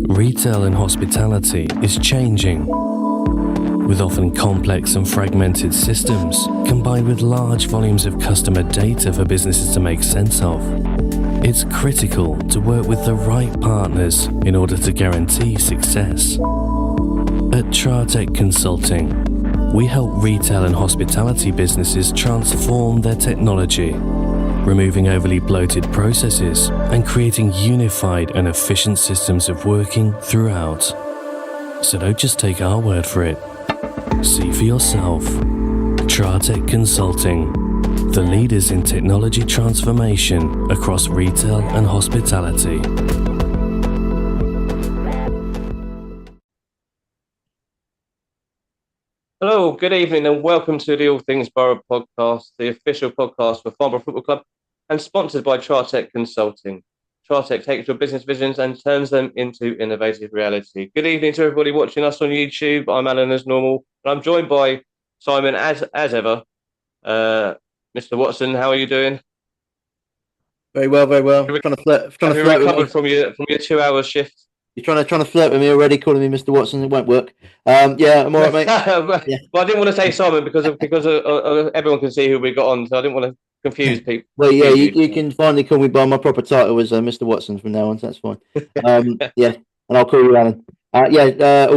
Retail and hospitality is changing, with often complex and fragmented systems combined with large volumes of customer data for businesses to make sense of. It's critical to work with the right partners in order to guarantee success. At Tratec Consulting, we help retail and hospitality businesses transform their technology, removing overly bloated processes and creating unified and efficient systems of working throughout. So don't just take our word for it. See for yourself. Tratec Consulting, the leaders in technology transformation across retail and hospitality. Hello, good evening, and welcome to the All Things Borough podcast, the official podcast for Farnborough Football Club, and sponsored by Tratec Consulting. Tratec takes your business visions and turns them into innovative reality. Good evening to everybody watching us on YouTube. I'm Alan, as normal, and I'm joined by Simon, as ever. Mr. Watson, how are you doing? Very well, very well. Have you recovered from your 2 hour shift? You're trying to flirt with me already, calling me Mr. Watson. It won't work. Yeah, I'm all right, mate. Yeah. Well, I didn't want to say Simon because everyone can see who we got on, so I didn't want to confuse people. Well, yeah, you can finally call me by my proper title as Mr. Watson from now on, so that's fine. Yeah, and I'll call you Alan. All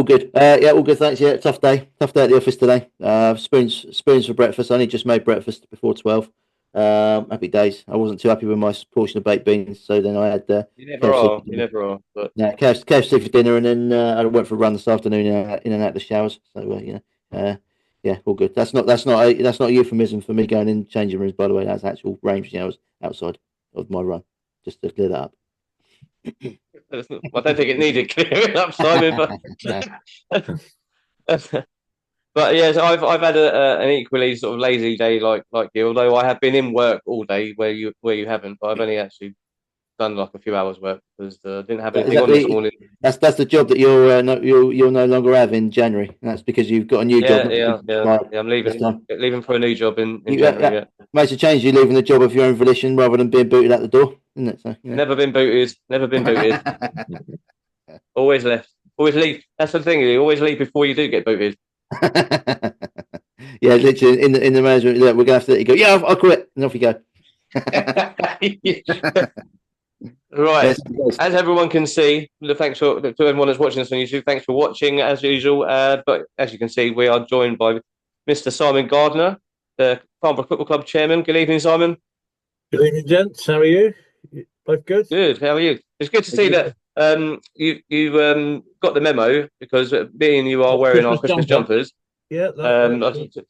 good. All good, thanks. Yeah, tough day at the office today. Spoons for breakfast. I only just made breakfast before 12. Happy days. I wasn't too happy with my portion of baked beans, so then I had you never are. But yeah, KFC for dinner, and then I went for a run this afternoon in and out of the showers. So yeah, all good. That's not a euphemism for me going in changing rooms. By the way, that's actual range showers outside of my run, just to clear that up. I don't think it needed clearing up, Simon. But yes, I've had an equally sort of lazy day like you. Although I have been in work all day, where you haven't. But I've only actually done like a few hours work because I didn't have anything on this morning. That's the job that you'll no longer have in January. That's because you've got a new job. Yeah. I'm leaving for a new job in January. Yeah. Makes a change. You're leaving the job of your own volition rather than being booted out the door, isn't it? So, yeah. Never been booted. Always left. Always leave. That's the thing. You always leave before you do get booted. Yeah, literally in the management, we're gonna have to let you go. Yeah, I'll quit, and off you go. Right, yes. As everyone can see, thanks to everyone that's watching us on YouTube. Thanks for watching as usual. But as you can see, we are joined by Mr. Simon Gardner, the Farnborough Football Club chairman. Good evening, Simon. Good evening, gents. How are you? Both good? Good. How are you? It's good to see that you got the memo, because me and you are wearing our Christmas jumpers. Yeah.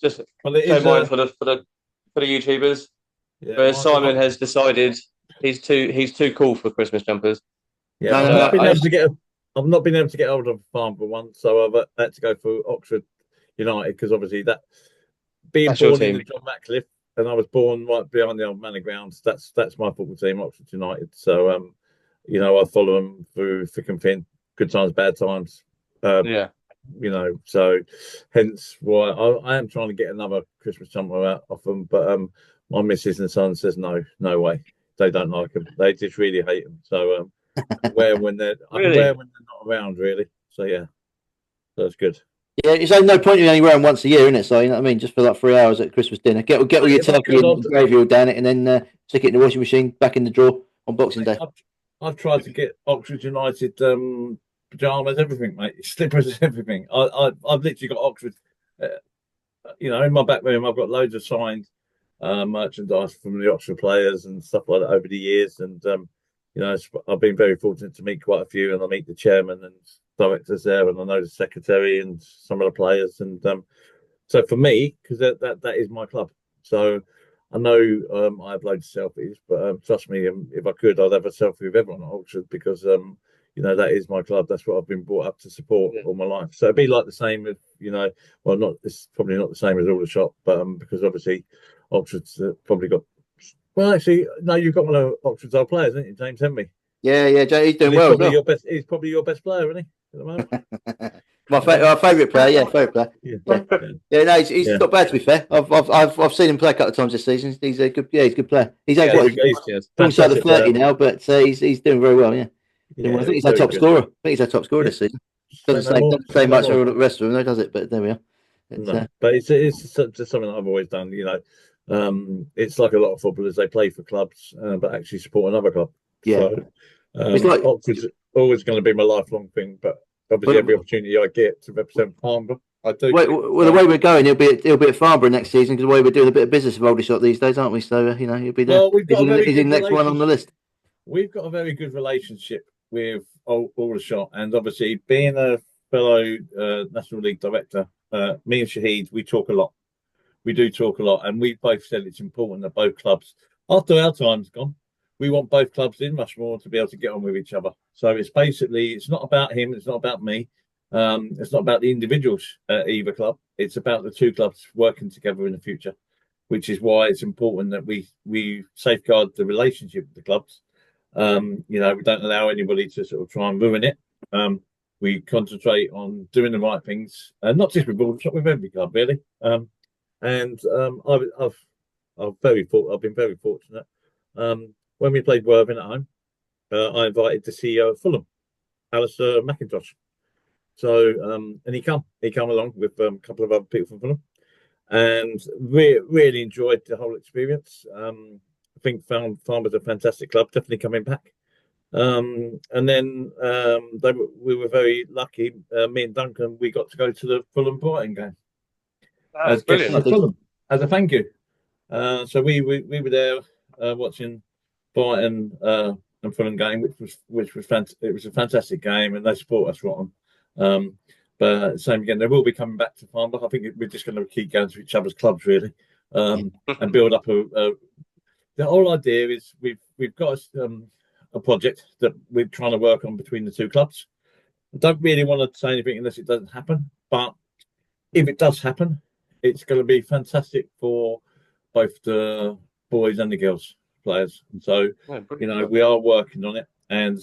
Just show mine for the YouTubers. Yeah, whereas Simon has decided he's too cool for Christmas jumpers. Yeah, I've not been able to get hold of Farnborough one, so I've had to go for Oxford United, because obviously being born in the John Ratcliffe, and I was born right behind the old Manor Grounds. That's my football team, Oxford United. So I follow them through thick and thin, good times, bad times. So hence why I am trying to get another Christmas jumper out of them, but my missus and son says no way. They don't like them. They just really hate them. So wear when they're not around, really. So yeah, so it's good. Yeah, it's no point in only wearing once a year, isn't it? So you know what I mean, just for like 3 hours at Christmas dinner, get all your turkey and gravy all down it, and then stick it in the washing machine, back in the drawer on Boxing Day. I've tried to get Oxford United pajamas, everything, mate, slippers, everything. I've literally got Oxford. In my back room, I've got loads of signed merchandise from the Oxford players and stuff like that over the years, and I've been very fortunate to meet quite a few, and I meet the chairman and directors there, and I know the secretary and some of the players, and so for me, because that is my club, so I know I have loads of selfies, but trust me, if I could, I'd have a selfie with everyone at Oxford, because that is my club. That's what I've been brought up to support all my life. So it'd be like the same with, it's probably not the same as all the shop, but because obviously Oxford's probably got. Well, actually, no, you've got one of Oxford's old players, haven't you, James Henry? Yeah, he's doing well. He's probably your best player, isn't he? At the moment? My favourite player, favourite player. No, he's not bad, to be fair. I've seen him play a couple of times this season. He's a good player. He's alongside the 30 now, but he's doing very well. Yeah. Yeah, well, I think he's our top scorer. I think he's our top scorer this season. Doesn't say much for the rest of them, though, does it? But there we are. But it's just something that I've always done. It's like a lot of footballers, they play for clubs, but actually support another club. Yeah. So it's like Oxford's always going to be my lifelong thing. But obviously, every opportunity I get to represent Farnborough, I do. Well, the way we're going, he'll be at Farnborough next season because the way we're doing a bit of business with Aldershot these days, aren't we? So he'll be there. Well, he's the next one on the list. We've got a very good relationship with Aldershot, and obviously being a fellow National League director, me and Shahid, we talk a lot. We do talk a lot, and we both said it's important that both clubs, after our time's gone, we want both clubs in Rushmore to be able to get on with each other. So it's not about him, it's not about me, it's not about the individuals at either club. It's about the two clubs working together in the future, which is why it's important that we safeguard the relationship with the clubs. We don't allow anybody to sort of try and ruin it. We concentrate on doing the right things, and not just with Aldershot, with every club really. I've been very fortunate. When we played Worthing at home, I invited the CEO of Fulham, Alistair McIntosh. So and he come along with a couple of other people from Fulham, and really enjoyed the whole experience. I think Farnborough's a fantastic club, definitely coming back. And then we were very lucky. Me and Duncan, we got to go to the Fulham Brighton game as brilliant as a thank you. So we were there watching Brighton and Fulham game, which was it was a fantastic game, and they support us rotten. But same again, they will be coming back to Farnborough. I think we're just going to keep going to each other's clubs really, and build up the whole idea is we've got a project that we're trying to work on between the two clubs. I don't really want to say anything unless it doesn't happen, but if it does happen, it's going to be fantastic for both the boys and the girls players. And so, we are working on it, and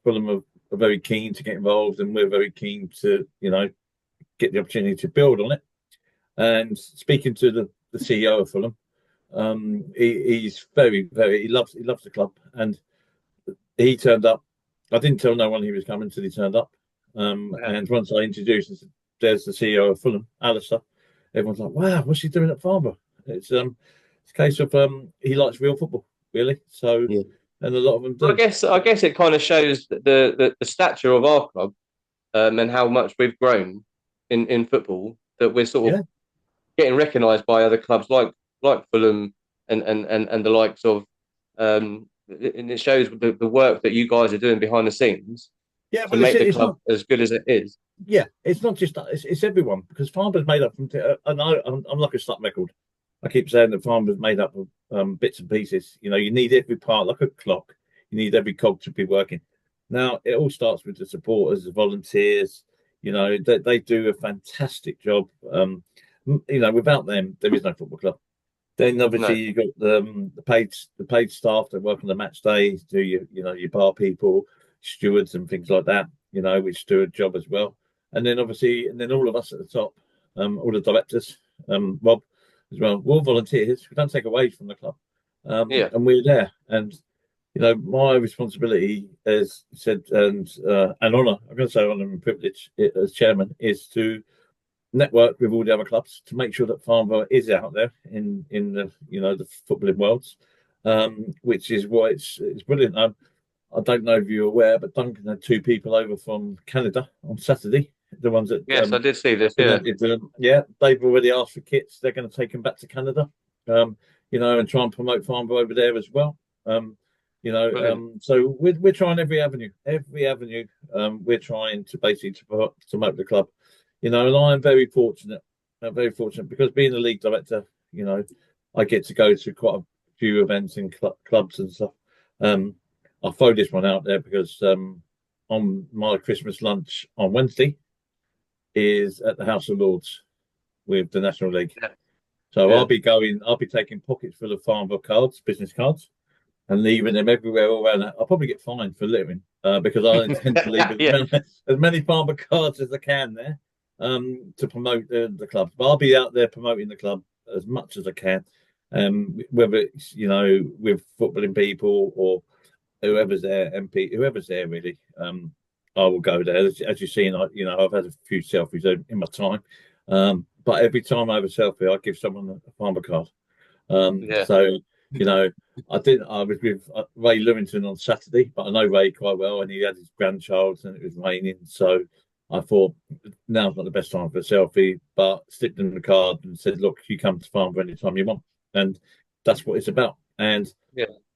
Fulham are very keen to get involved, and we're very keen to, get the opportunity to build on it. And speaking to the CEO of Fulham, he's he loves the club, and he turned up. I didn't tell no one he was coming until he turned up. And once I introduced, there's the CEO of Fulham, Alistair. Everyone's like, "Wow, what's he doing at Farnborough?" It's a case of he likes real football, really. So, and a lot of them do. Well, I guess it kind of shows the stature of our club, and how much we've grown in football, that we're sort of getting recognised by other clubs like Fulham and the likes of, and it shows the work that you guys are doing behind the scenes to make the club as good as it is. Yeah, it's not just it's everyone, because Farnborough's made up from, and I'm like a stuck record. I keep saying that Farnborough's made up of bits and pieces. You need every part, like a clock. You need every cog to be working. Now, it all starts with the supporters, the volunteers. They do a fantastic job. Without them, there is no football club. Then obviously you've got the paid staff that work on the match days, do your bar people, stewards and things like that, which do a job as well. And then all of us at the top, all the directors, Rob as well, we're all volunteers. We don't take a wage from the club. And we're there. And my responsibility, as said, and honour, I'm going to say honour and privilege as chairman, is to network with all the other clubs to make sure that Farnborough is out there in the the footballing worlds, which is why it's brilliant. I don't know if you're aware, but Duncan had 2 people over from Canada on Saturday. The ones that I did see this. They've already asked for kits. They're going to take them back to Canada, and try and promote Farnborough over there as well. So we're trying every avenue. We're trying to basically to promote the club. And I'm very fortunate. Because being the league director, I get to go to quite a few events in clubs and stuff. I'll throw this one out there because on my Christmas lunch on Wednesday is at the House of Lords with the National League. So I'll be taking pockets full of Farnborough cards, business cards, and leaving them everywhere all around. I'll probably get fined for littering because I intend to leave as many Farnborough cards as I can there. To promote the club. But I'll be out there promoting the club as much as I can, whether it's with footballing people or whoever's there, MP, whoever's there really. I will go there. As you've seen, I've had a few selfies in my time, but every time I have a selfie, I give someone a Farnborough card. So I was with Ray Lewington on Saturday, but I know Ray quite well, and he had his grandchild, and it was raining, so I thought now's not the best time for a selfie, but slipped him the card and said, "Look, you come to Farnborough anytime you want," and that's what it's about. And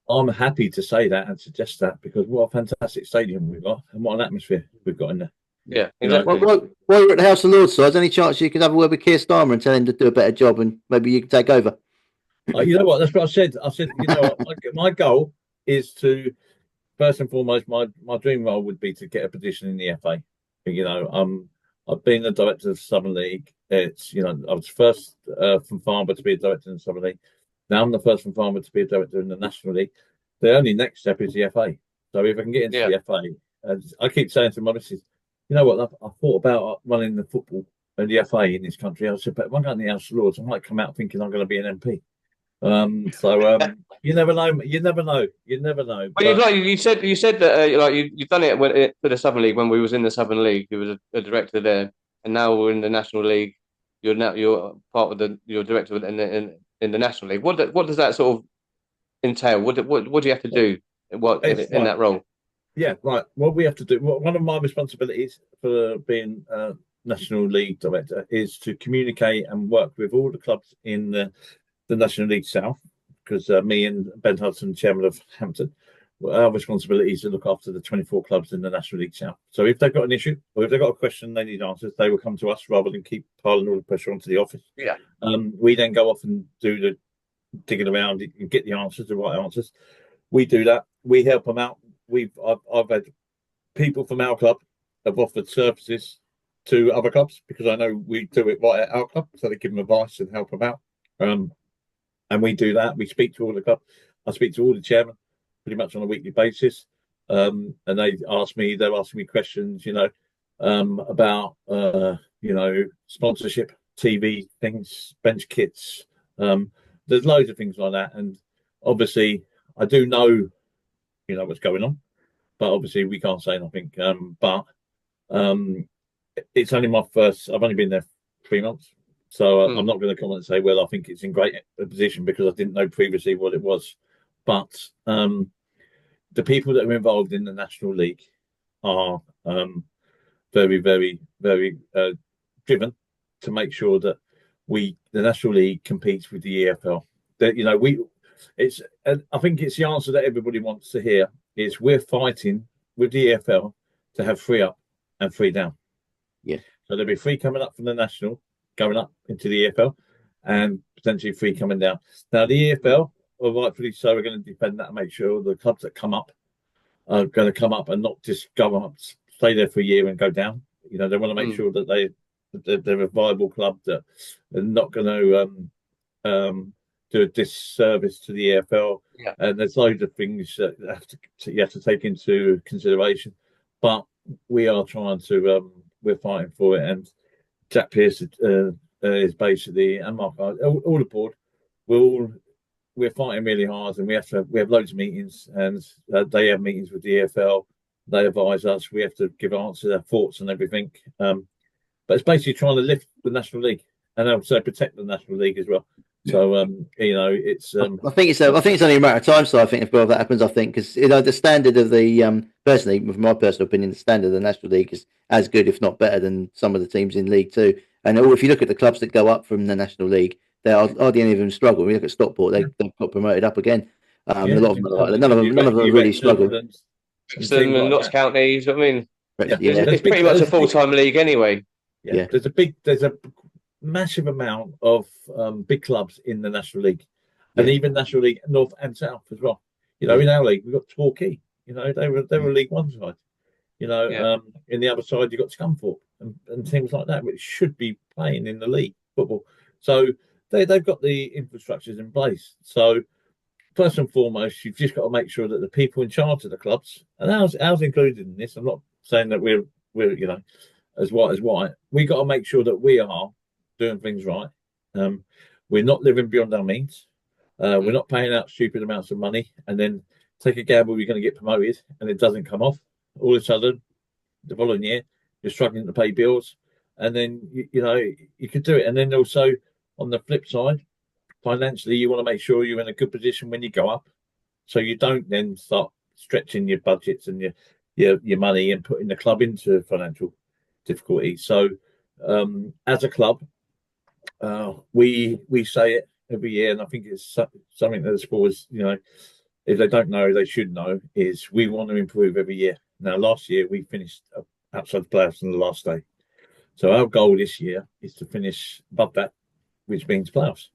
I'm happy to say that and suggest that, because what a fantastic stadium we've got, and what an atmosphere we've got in there. Yeah, exactly. While you're at the House of Lords, so is there any chance you could have a word with Keir Starmer and tell him to do a better job, and maybe you can take over? You know what? That's what I said. My goal is to, first and foremost, my dream role would be to get a position in the FA. I've been the director of Southern League. I was first from Farnborough to be a director in the Southern League. Now I'm the first from Farnborough to be a director in the National League. The only next step is the FA. So if I can get into the FA, and I keep saying to my missus, you know what? I thought about running the football and the FA in this country. I said, but if I'm going to the House of Lords, I might come out thinking I'm going to be an MP. You never know. You never know. Well, you said that you've done it for the Southern League when we was in the Southern League. You was a director there, and now we're in the National League. You're part of you're director in the National League. What does that sort of entail? What do you have to do? In that role? Yeah, right. What we have to do. One of my responsibilities for being National League director is to communicate and work with all the clubs in the National League South, because me and Ben Hudson, chairman of Hampton, our responsibility is to look after the 24 clubs in the National League South. So if they've got an issue or if they've got a question they need answers, they will come to us rather than keep piling all the pressure onto the office. Yeah. We then go off and do the digging around and get the answers, the right answers. We do that. We help them out. I've had people from our club have offered services to other clubs because I know we do it right at our club, so they give them advice and help them out. And we do that. We speak to all the club. I speak to all the chairmen pretty much on a weekly basis. And they're asking me questions, about, sponsorship, TV things, bench kits. There's loads of things like that. And obviously I do know, what's going on, but obviously we can't say nothing. It's only I've only been there 3 months. So I'm not going to comment and say, well, I think it's in great position because I didn't know previously what it was. But the people that are involved in the National League are very, very, very driven to make sure that the National League competes with the EFL. That I think it's the answer that everybody wants to hear is we're fighting with the EFL to have 3 up and 3 down. Yeah. So there'll be 3 coming up from the National, going up into the EFL, and potentially 3 coming down. Now the EFL, rightfully so, are going to defend that and make sure the clubs that come up are going to come up and not just go up, stay there for a year and go down. They want to make sure that they're a viable club, that they're not going to do a disservice to the EFL. Yeah. And there's loads of things that you have to take into consideration. But we are trying to, we're fighting for it. And Jack Pearce is basically, and Mark, all the board, we're fighting really hard, and we have loads of meetings, and they have meetings with the EFL. They advise us. We have to give answers, our thoughts, and everything. But it's basically trying to lift the National League and also protect the National League as well. So it's. I think it's only a matter of time. So I think if that happens, I think because the standard of the personally, from my personal opinion, the standard of the National League is as good, if not better, than some of the teams in League Two. And if you look at the clubs that go up from the National League, hardly any of them struggle. We look at Stockport; they've got promoted up again. A lot of them, none of them really struggle. Brixton and Notts County, you know what I mean? Yeah. It's pretty much a full-time league anyway. Yeah. There's a massive amount of big clubs in the National League, and even National League North and South as well. In our league we've got Torquay. They were a League One side. In the other side you've got Scunthorpe and things like that, which should be playing in the league football. So they've got the infrastructures in place. So first and foremost, you've just got to make sure that the people in charge of the clubs, and ours included in this. I'm not saying that we're as white as white. We got to make sure that we are doing things right. We're not living beyond our means. We're not paying out stupid amounts of money and then take a gamble you're going to get promoted and it doesn't come off. All of a sudden, the following year, you're struggling to pay bills, and then you could do it. And then also on the flip side, financially, you want to make sure you're in a good position when you go up, so you don't then start stretching your budgets and your money and putting the club into financial difficulty. So as a club, we say it every year, and I think it's something that the supporters, if they don't know, they should know, is we want to improve every year. Now, last year we finished outside the playoffs on the last day. So our goal this year is to finish above that, which means playoffs.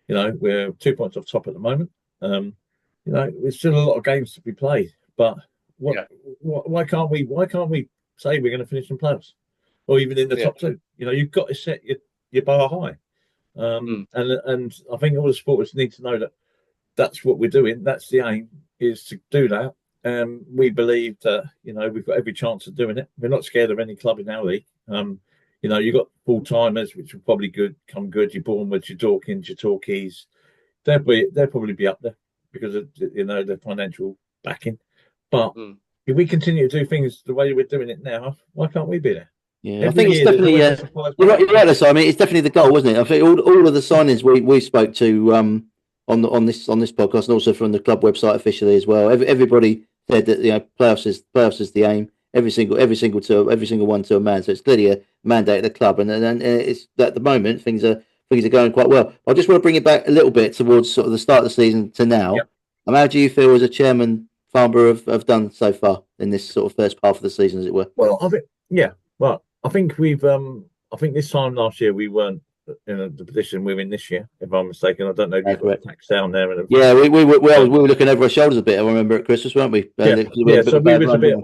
We're 2 points off top at the moment. There's still a lot of games to be played, but why can't we say we're going to finish in playoffs or even in the top two? You've got to set your bar high. And I think all the supporters need to know that that's what we're doing. That's the aim, is to do that. And we believe that, we've got every chance of doing it. We're not scared of any club in our league. You've got full-timers, which will probably come good. Your Bournemouth, your Dawkins, your Torquays. They'll probably be up there because of, their financial backing. But if we continue to do things the way we're doing it now, why can't we be there? Yeah, I think it's definitely. You're right, so I mean, it's definitely the goal, wasn't it? I think all of the signings we spoke to on this podcast, and also from the club website officially as well. Everybody said that playoffs is the aim. Every single one to a man. So it's clearly a mandate of the club, and it's at the moment things are going quite well. I just want to bring it back a little bit towards sort of the start of the season to now. Yep. How do you feel as a chairman, Farnborough, have done so far in this sort of first half of the season, as it were? Well, I think we've. I think this time last year we weren't in the position we're in this year, if I'm mistaken. I don't know if you've got tax down there. Yeah, we were looking over our shoulders a bit. I remember at Christmas, weren't we? So we was a bit.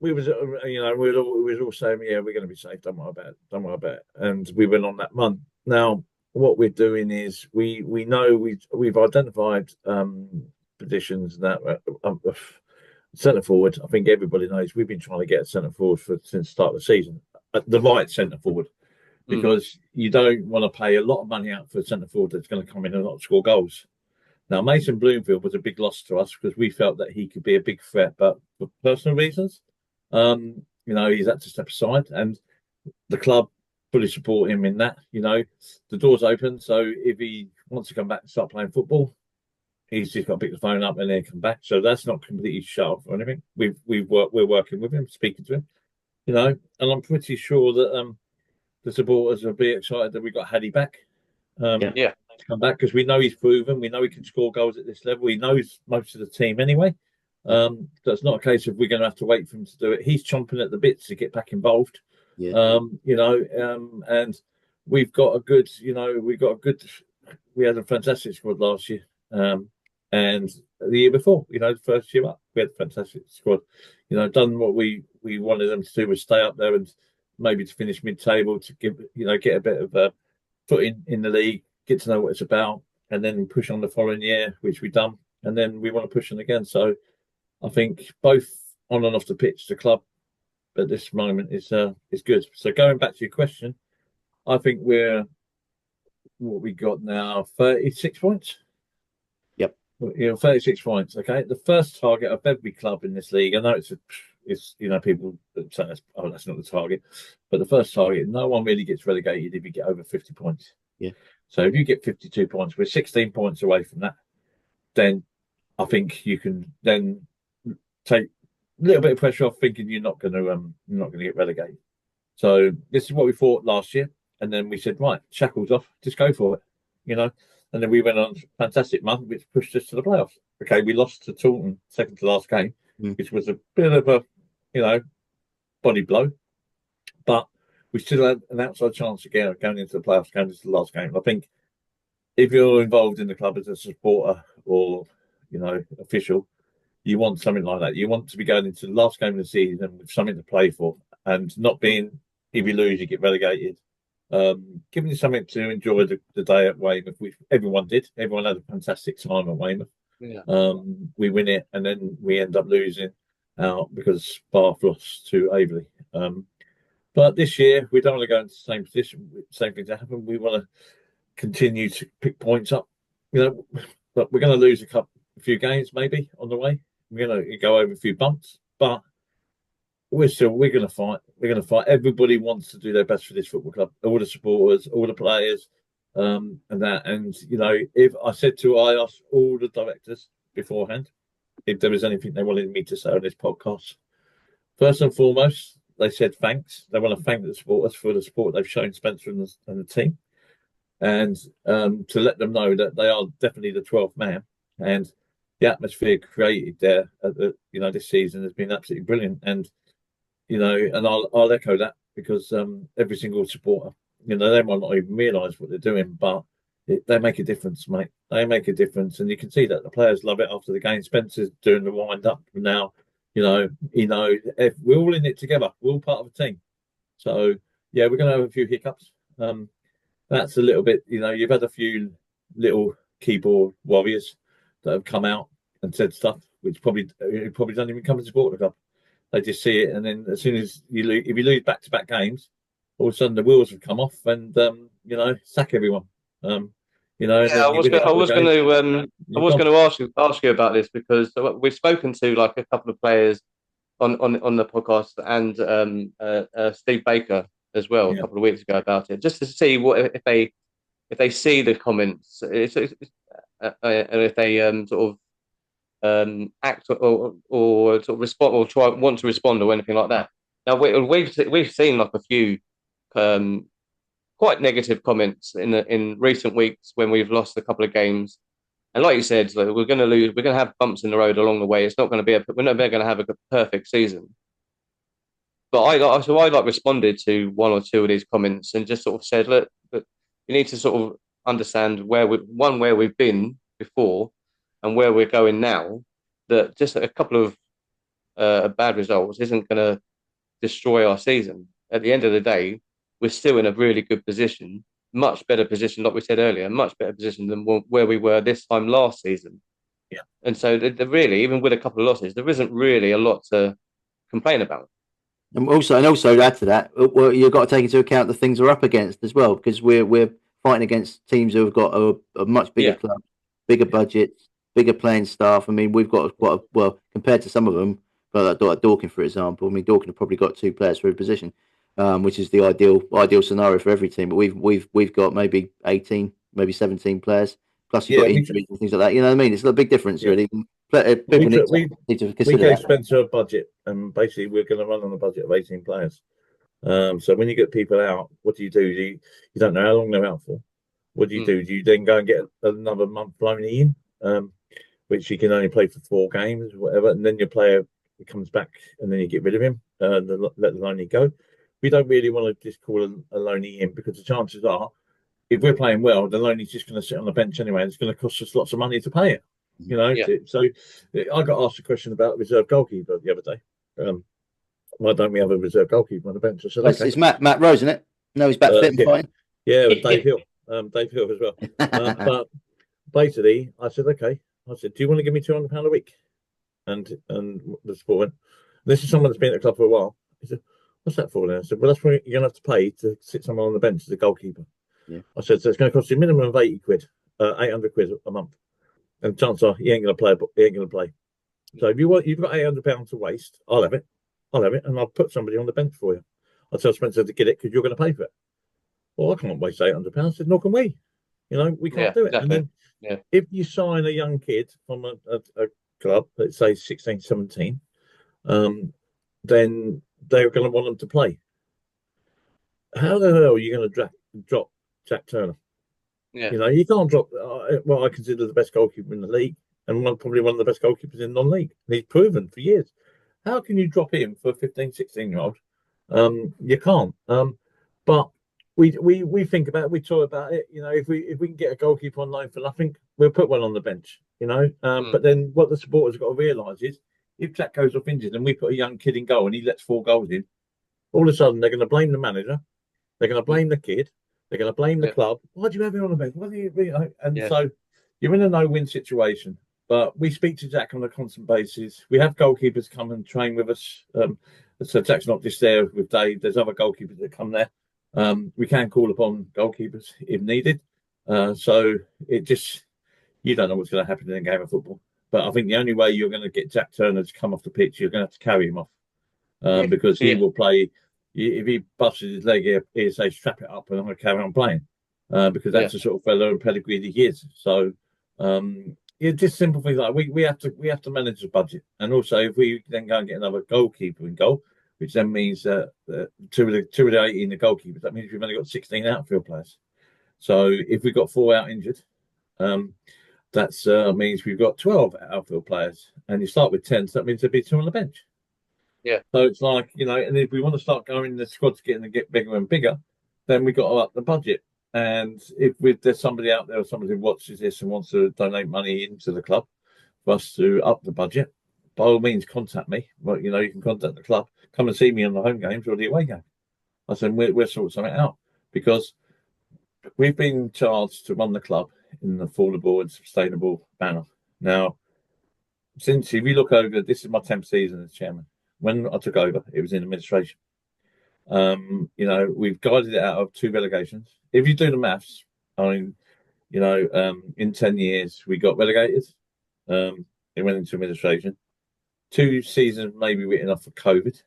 We was, we was all saying, we're going to be safe. Don't worry about it. And we went on that month. Now, what we're doing is we know we've identified positions that centre forward. I think everybody knows we've been trying to get a centre forward since the start of the season, the right centre forward, because you don't want to pay a lot of money out for a centre forward that's going to come in and not score goals. Now, Mason Bloomfield was a big loss to us because we felt that he could be a big threat, but for personal reasons, he's had to step aside, and the club fully support him in that. The door's open, so if he wants to come back and start playing football, he's just got to pick the phone up and then come back. So that's not completely shut off or anything. We're working with him, speaking to him, and I'm pretty sure that the supporters will be excited that we got Haddy back. To come back, because we know he's proven, we know he can score goals at this level. He knows most of the team anyway. So it's not a case of we're going to have to wait for him to do it. He's chomping at the bit to get back involved. And we've got a good, we had a fantastic squad last year. And the year before, the first year up, we had a fantastic squad. Done what we wanted them to do, was stay up there and maybe to finish mid-table, to give, get a bit of a foot in the league, get to know what it's about, and then push on the following year, which we've done, and then we want to push on again. So I think both on and off the pitch, the club at this moment is good. So going back to your question, I think we're what we got now, 36 points. Yep. 36 points. Okay, the first target of every club in this league. I know it's people say that's not the target, but the first target, no one really gets relegated if you get over 50 points. Yeah. So if you get 52 points, we're 16 points away from that. Then I think you can then take a little bit of pressure off, thinking you're not going to get relegated. So this is what we thought last year, and then we said, right, shackles off, just go for it, And then we went on a fantastic month, which pushed us to the playoffs. Okay, we lost to Taunton, second to last game, which was a bit of a body blow, but we still had an outside chance again going into the playoffs, going into the last game. And I think if you're involved in the club as a supporter or official, you want something like that. You want to be going into the last game of the season with something to play for, and not being, if you lose, you get relegated. Giving you something to enjoy the day at Weymouth, which everyone did. Everyone had a fantastic time at Weymouth. Yeah. We win it, and then we end up losing out because Bath lost to Aveley. But this year, we don't want to go into the same position, same thing to happen. We want to continue to pick points up. But we're going to lose a few games maybe on the way. We're gonna go over a few bumps, but we're gonna fight. We're gonna fight. Everybody wants to do their best for this football club. All the supporters, all the players, and that. And if I asked all the directors beforehand if there was anything they wanted me to say on this podcast. First and foremost, they said thanks. They want to thank the supporters for the support they've shown Spencer and the team, and to let them know that they are definitely the 12th man. And the atmosphere created there this season has been absolutely brilliant. And and I'll echo that, because every single supporter, they might not even realise what they're doing, but they make a difference, mate. They make a difference, and you can see that the players love it after the game. Spencer's doing the wind up now. If we're all in it together, we're all part of a team. So yeah, we're going to have a few hiccups. That's a little bit. You've had a few little keyboard warriors that have come out and said stuff which probably don't even come to support the club. They just see it, and then as soon as if you lose back-to-back games, all of a sudden the wheels have come off, and sack everyone. I was going to ask you about this, because we've spoken to like a couple of players on the podcast, and Steve Baker as well a couple of weeks ago about it, just to see what if they see the comments, and if they sort of act or sort of respond, or want to respond, or anything like that. Now we've seen like a few quite negative comments in recent weeks when we've lost a couple of games, and like you said, we're going to lose. We're going to have bumps in the road along the way. It's not going to be we're never going to have a perfect season. But I responded to one or two of these comments and just sort of said, look, you need to sort of understand where we've been before and where we're going now. That just a couple of bad results isn't going to destroy our season. At the end of the day, we're still in a really good position, much better position, like we said earlier, much better position than where we were this time last season. Yeah. And so really, even with a couple of losses, there isn't really a lot to complain about. And also to add to that, well, you've got to take into account the things we're up against as well, because we're fighting against teams who have got a much bigger club, bigger budgets, bigger playing staff. I mean, we've got quite compared to some of them, like Dorking, for example. I mean, Dorking have probably got 2 players for every position, which is the ideal scenario for every team. But we've got maybe 18, maybe 17 players. Plus you've got injuries and things like that. You know what I mean? It's a big difference, really. People need to consider we gave that. Spencer a budget, and basically we're going to run on a budget of 18 players. So when you get people out, what do? You don't know how long they're out for. What do? Do you then go and get another month loanee in, which you can only play for 4 games or whatever, and then your player comes back and then you get rid of him, let the loanee go? We don't really want to just call a loanee in, because the chances are, if we're playing well, the loanee's just going to sit on the bench anyway, and it's going to cost us lots of money to pay it. So I got asked a question about reserve goalkeeper the other day. Why don't we have a reserve goalkeeper on the bench? I said, okay. It's Matt Rose, isn't it? No, he's back fit and fine. Yeah, Dave Hill. Dave Hill as well. But basically, I said, okay. I said, do you want to give me £200 a week? And the sport went, this is someone that's been at the club for a while. He said, what's that for then? I said, well, that's what you're going to have to pay to sit someone on the bench as a goalkeeper. Yeah. I said, so it's going to cost you a minimum of 80 quid, 800 quid a month. And chances are he ain't going to play. He ain't going to play. So if you've got £800 to waste, I'll have it, and I'll put somebody on the bench for you. I'll tell Spencer to get it because you're going to pay for it. Well, I can't waste £800. I said, nor can we. We can't do it. Exactly. And then if you sign a young kid from a club, let's say 16, 17, then they're going to want them to play. How the hell are you going to drop Jack Turner? Yeah. You can't drop what I consider the best goalkeeper in the league, and probably one of the best goalkeepers in non-league. And he's proven for years. How can you drop him for a 15, 16-year-old? You can't. But we think about it, we talk about it. If we can get a goalkeeper on loan for nothing, we'll put one on the bench. But then what the supporters have got to realise is, if Jack goes off injured and we put a young kid in goal and he lets 4 goals in, all of a sudden they're going to blame the manager, they're going to blame the kid, they're going to blame the club. Why do you have him on the bench? So you're in a no-win situation. But we speak to Jack on a constant basis. We have goalkeepers come and train with us. So Jack's not just there with Dave. There's other goalkeepers that come there. We can call upon goalkeepers if needed. So it just, you don't know what's going to happen in a game of football. But I think the only way you're going to get Jack Turner to come off the pitch, you're going to have to carry him off because he will play. If he busts his leg, he'll say, strap it up and I'm going to carry on playing because that's the sort of fellow and pedigree that he is. So, just simple things like we have to manage the budget. And also, if we then go and get another goalkeeper in goal, which then means two of the 18 the goalkeepers, that means we've only got 16 outfield players. So if we've got 4 out injured, that means we've got 12 outfield players. And you start with 10, so that means there'll be 2 on the bench. Yeah. So it's like, and if we want to start going, the squad's getting to get bigger and bigger, then we've got to up the budget. And if there's somebody out there or somebody who watches this and wants to donate money into the club for us to up the budget, by all means, contact me. But, you can contact the club. Come and see me on the home games or the away game. I said, we'll sort something out because we've been charged to run the club in an affordable and sustainable manner. Now, if you look over, this is my 10th season as chairman. When I took over, it was in administration. We've guided it out of 2 relegations. If you do the maths, in 10 years, we got relegated. It went into administration. 2 seasons maybe written off for COVID.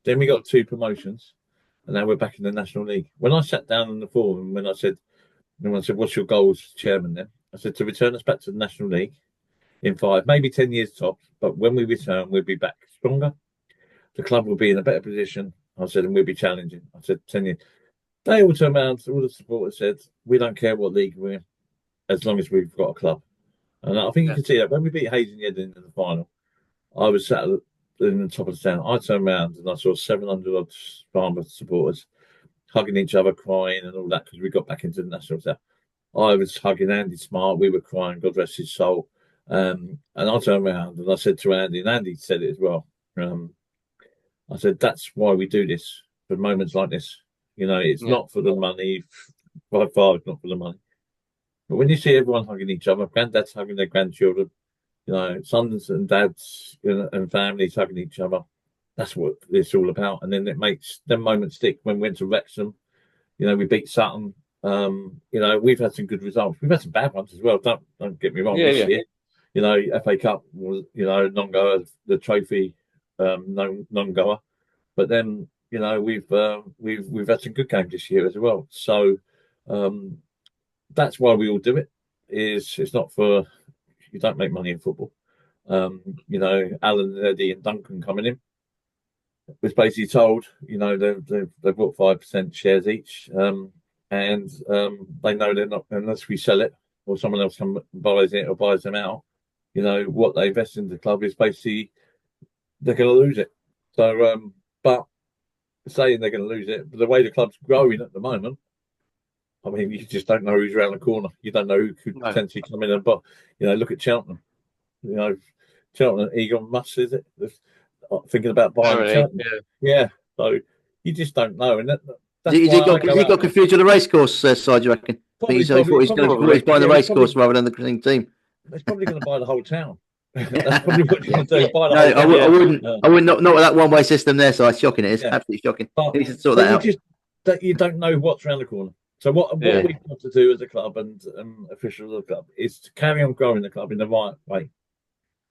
Then we got 2 promotions, and now we're back in the National League. When I sat down in the forum, when everyone said, what's your goals, chairman, then? I said, to return us back to the National League in 5, maybe 10 years tops, but when we return, we'll be back stronger. The club will be in a better position. I said, and we'll be challenging. I said, 10 years. They all turned around, all the supporters said, we don't care what league we're in, as long as we've got a club. And I think you can see that. When we beat Hayes in the the final, I was sat in the top of the town. I turned around and I saw 700 odd Farnborough supporters hugging each other, crying and all that because we got back into the national town. I was hugging Andy Smart. We were crying, God rest his soul. And I turned around and I said to Andy, and Andy said it as well. I said, that's why we do this, for moments like this. It's not for the money. By far, it's not for the money. But when you see everyone hugging each other, granddads hugging their grandchildren, sons and dads and families hugging each other, that's what it's all about. And then it makes them moments stick. When we went to Wrexham, we beat Sutton. We've had some good results. We've had some bad ones as well. Don't get me wrong. This year, FA Cup was, non-goer, the trophy, non-goer. But then, we've had some good games this year as well. So that's why we all do it. It's not for, you don't make money in football. Alan, Eddie, and Duncan coming in was basically told, they've got 5% shares each, and they know they're not, unless we sell it or someone else comes buys it or buys them out. What they invest in the club is basically they're going to lose it. So, but saying they're going to lose it, but the way the club's growing at the moment, I mean, you just don't know who's around the corner. You don't know who could potentially come in. But look at Cheltenham. Cheltenham, Egon Musk, is it? Thinking about buying Cheltenham. Yeah. So you just don't know. And that's he got confused with the racecourse side, you reckon? He thought he's buying the racecourse rather than the team. He's probably going to buy the whole town. That's probably what you're going to do. Buy the I whole town. wouldn't. Not with that one-way system there. So it's shocking. It is absolutely shocking. But, you need to sort that out. You don't know what's around the corner. So what we've got to do as a club and officials of the club is to carry on growing the club in the right way,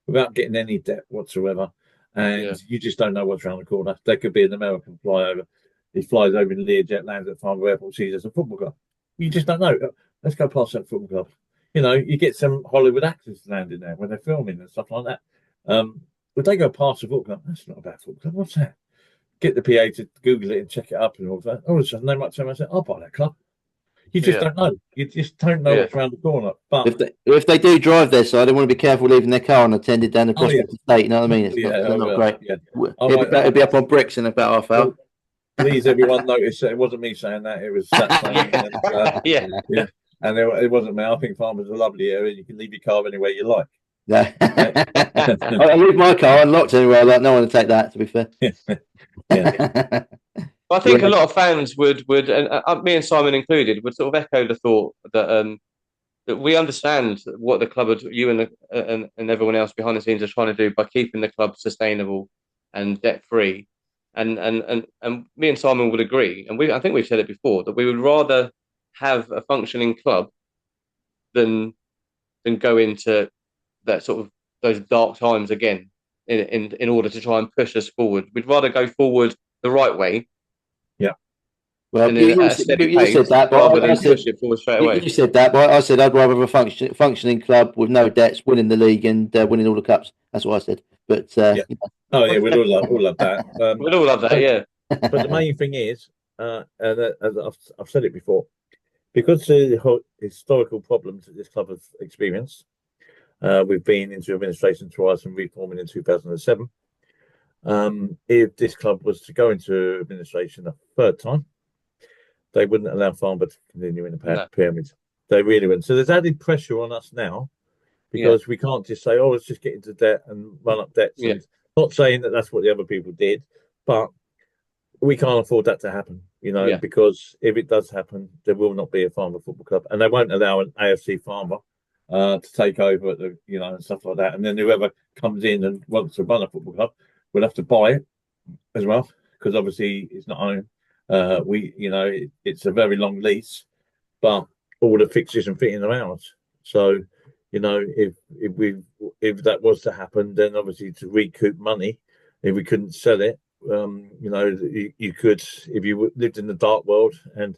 without getting any debt whatsoever. And you just don't know what's around the corner. There could be an American flyover. He flies over in Learjet, lands at Farnborough Airport, sees us a football club. You just don't know. Let's go past that football club. You get some Hollywood actors landing there when they're filming and stuff like that. But they go past the football club. That's not a bad football club. What's that? Get the PA to Google it and check it up and all that. All of a sudden, they might turn around and say, I'll buy that club. You just don't know. You just don't know what's around the corner. But if they do drive their side, they want to be careful leaving their car unattended down the Prospect Estate. You know what I mean? It's not great. Yeah. It'll be up on bricks in about half hour. Please, everyone, notice that it wasn't me saying that. It was that saying. And it wasn't me. I think Farnborough's a lovely area. You can leave your car anywhere you like. Yeah. I leave my car unlocked anywhere. No one will take that, to be fair. I think a lot of fans would, and me and Simon included, would sort of echo the thought that that we understand what the club, you and everyone else behind the scenes are trying to do by keeping the club sustainable and debt free, and me and Simon would agree, and I think we've said it before, that we would rather have a functioning club than go into that sort of those dark times again in order to try and push us forward. We'd rather go forward the right way. Yeah. Well, And you at a steady you pace, said that, rather but than push it forward straight away. you said that, but I said I'd rather have a functioning club with no debts, winning the league and winning all the cups. That's what I said. But Yeah. Oh yeah, we'd all love that. We'd all love that, yeah. But the main thing is, and as I've said it before, because the historical problems that this club has experienced, we've been into administration twice and reforming in 2007. If this club was to go into administration a third time, they wouldn't allow Farnborough to continue in the pyramid. They really wouldn't. So there's added pressure on us now because we can't just say, "Oh, let's just get into debt and run up debts." Yeah. And not saying that that's what the other people did, but we can't afford that to happen, because if it does happen, there will not be a Farnborough Football Club, and they won't allow an AFC Farnborough to take over at the, and stuff like that. And then whoever comes in and wants to run a football club will have to buy it as well, because obviously it's not owned. It's a very long lease, but all the fixtures and fitting are ours. So, if that was to happen, then obviously to recoup money, if we couldn't sell it, you could, if you lived in the dark world, and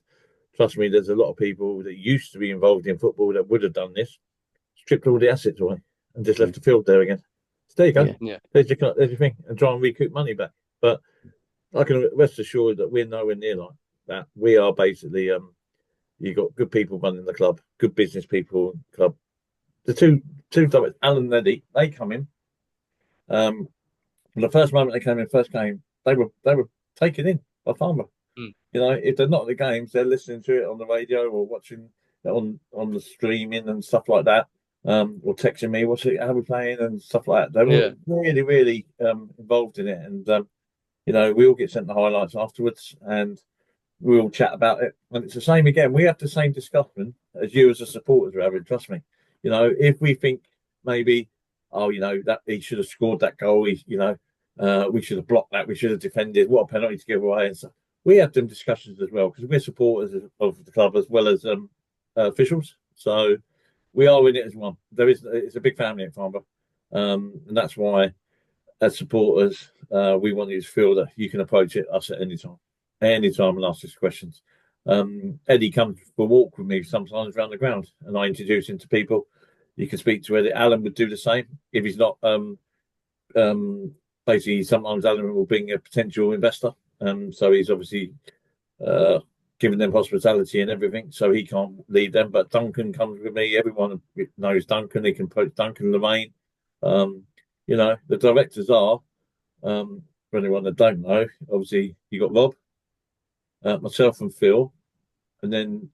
trust me, there's a lot of people that used to be involved in football that would have done this, stripped all the assets away and just left the field there again. So there you go. Yeah. There's your thing, and try and recoup money back. But I can rest assured that we're nowhere near like that. We are basically, you got good people running the club, good business people club. The two directors, Alan and Eddie, they come in. From the first moment they came in, first game, they were taken in by Farnborough. If they're not at the games, they're listening to it on the radio or watching it on the streaming and stuff like that, or texting me, how we playing and stuff like that. They were really, really involved in it, and we all get sent the highlights afterwards, and we all chat about it. And it's the same again. We have the same discussion as you as the supporters are having. Trust me. If we think maybe, that he should have scored that goal, we should have blocked that, we should have defended, what a penalty to give away, and stuff. We have them discussions as well, because we're supporters of the club as well as officials. So we are in it as one. It's a big family at Farnborough, and that's why, as supporters, we want you to feel that you can approach us at any time and ask us questions. Eddie comes for a walk with me sometimes around the ground, and I introduce him to people. You can speak to Eddie. Alan would do the same if he's not. Basically, sometimes Alan will bring a potential investor, so he's obviously giving them hospitality and everything, so he can't leave them. But Duncan comes with me. Everyone knows Duncan. He can approach Duncan, Lorraine. The directors are, for anyone that don't know, obviously you got Rob, myself and Phil, and then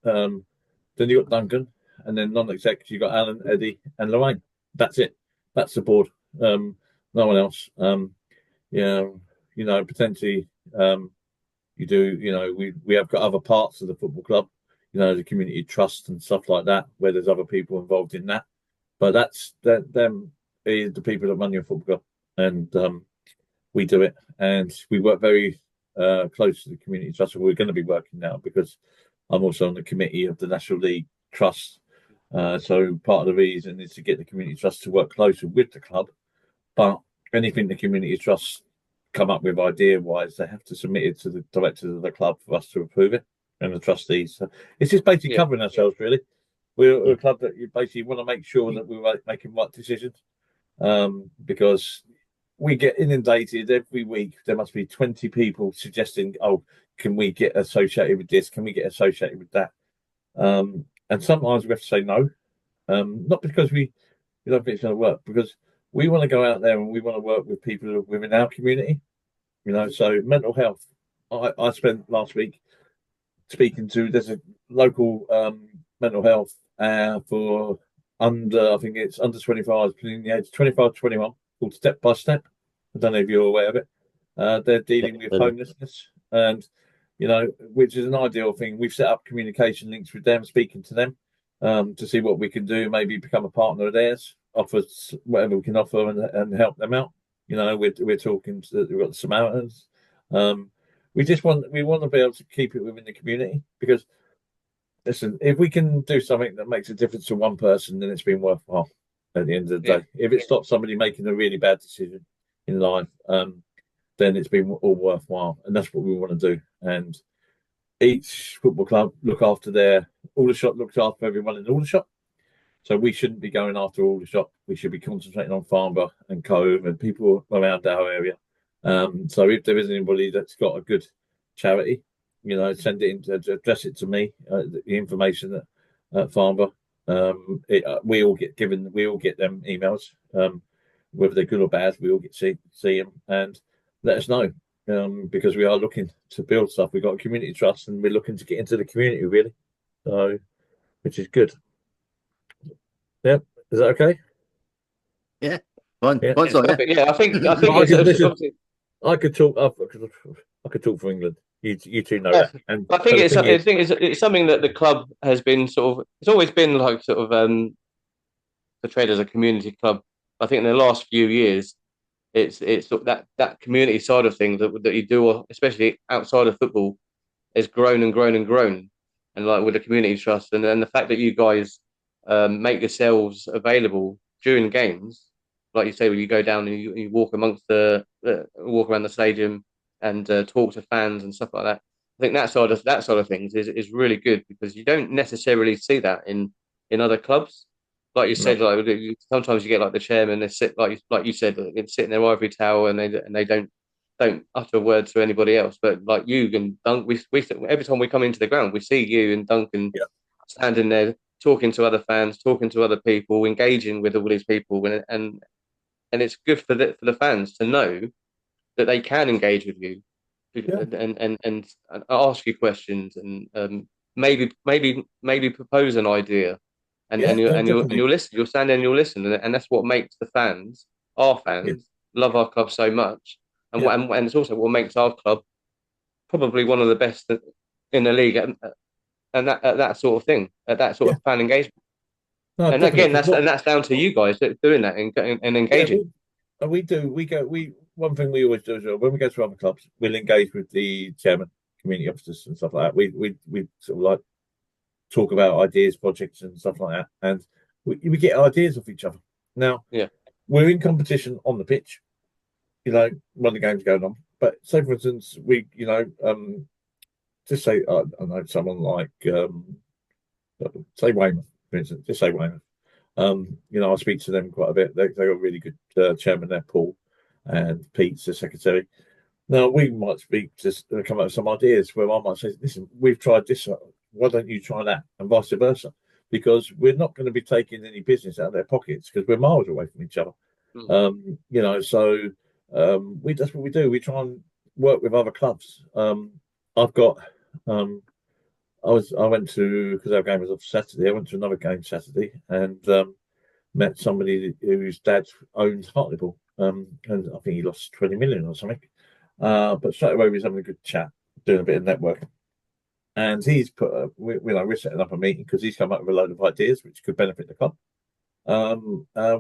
you got Duncan, and then non-exec you got Alan, Eddie, and Lorraine. That's it. That's the board. No one else. Potentially, you do. We have got other parts of the football club, the community trust and stuff like that, where there's other people involved in that. But them is the people that run your football club, and we do it, and we work very close to the community trust. We're going to be working now because I'm also on the committee of the National League Trust. So part of the reason is to get the community trust to work closer with the club. But anything the community trust come up with idea-wise, they have to submit it to the directors of the club for us to approve it, and the trustees. So it's just basically covering ourselves, really. We're a club that you basically want to make sure that we're making right decisions, because we get inundated every week. There must be 20 people suggesting, "Oh, can we get associated with this? Can we get associated with that?" And sometimes we have to say no, not because we don't think it's going to work, because we want to go out there and we want to work with people within our community. So mental health. I spent last week speaking to, there's a local mental health for I think it's under 25, between the age of 25 to 21, called Step by Step. I don't know if you're aware of it. They're dealing with homelessness, and which is an ideal thing. We've set up communication links with them, speaking to them to see what we can do, maybe become a partner of theirs, offer whatever we can offer and help them out. We're talking to, we've got the Samaritans. We want to be able to keep it within the community, because listen, if we can do something that makes a difference to one person, then it's been worthwhile. at the end of the Yeah. day. If it stops somebody making a really bad decision in life, then it's been all worthwhile, and that's what we want to do. And each football club look after Aldershot looks after everyone in Aldershot. So we shouldn't be going after Aldershot. We should be concentrating on Farnborough and Cove and people around our area. So if there is anybody that's got a good charity, send it in to address it to me. The information at Farnborough. We all get them emails, whether they're good or bad. We all get see them and let us know, because we are looking to build stuff. We've got a community trust, and we're looking to get into the community really, so which is good. Yep, is that okay? Yeah, fine. Yeah. Fine, so, yeah. Yeah, I think I I could talk. I could talk for England. You two know Yeah. that. And I think it's something that the club has been it's always been like portrayed as a community club. I think in the last few years, it's sort of that community side of things that you do, especially outside of football, has grown and grown and grown. And like with the community trust and the fact that you guys make yourselves available during games, like you say, when you go down and you walk amongst walk around the stadium and talk to fans and stuff like that. I think that side of things is really good, because you don't necessarily see that in other clubs. Like you said, like sometimes you get like the chairman, they sit like you said, they sit in their ivory tower and they don't utter a word to anybody else. But like you and Dunk, we every time we come into the ground, we see you and Duncan standing there talking to other fans, talking to other people, engaging with all these people, and it's good for the fans to know that they can engage with you and ask you questions and maybe propose an idea you'll listen. You'll stand there and you'll listen, and that's what makes our fans, love our club so much, and it's also what makes our club probably one of the best in the league, and that sort of thing, that sort of fan engagement. No, and again, that's down to you guys doing that and engaging. And we do. One thing we always do is when we go to other clubs, we'll engage with the chairman, community officers, and stuff like that. We sort of like talk about ideas, projects, and stuff like that, and we get ideas off each other. Now, we're in competition on the pitch, when the game's going on. But say, for instance, just say I know someone like say Weymouth, for instance. Just say Weymouth. I speak to them quite a bit. They got a really good chairman there, Paul, and Pete's the secretary. Now we might speak to come up with some ideas where I might say, "Listen, we've tried this. Why don't you try that?" And vice versa, because we're not going to be taking any business out of their pockets because we're miles away from each other. So that's what we do. We try and work with other clubs. I've got. I went to, because our game was on Saturday. I went to another game Saturday and met somebody whose dad owns Hartlepool, and I think he lost 20 million or something. But straight away we was having a good chat, doing a bit of networking, and he's put we're setting up a meeting because he's come up with a load of ideas which could benefit the club,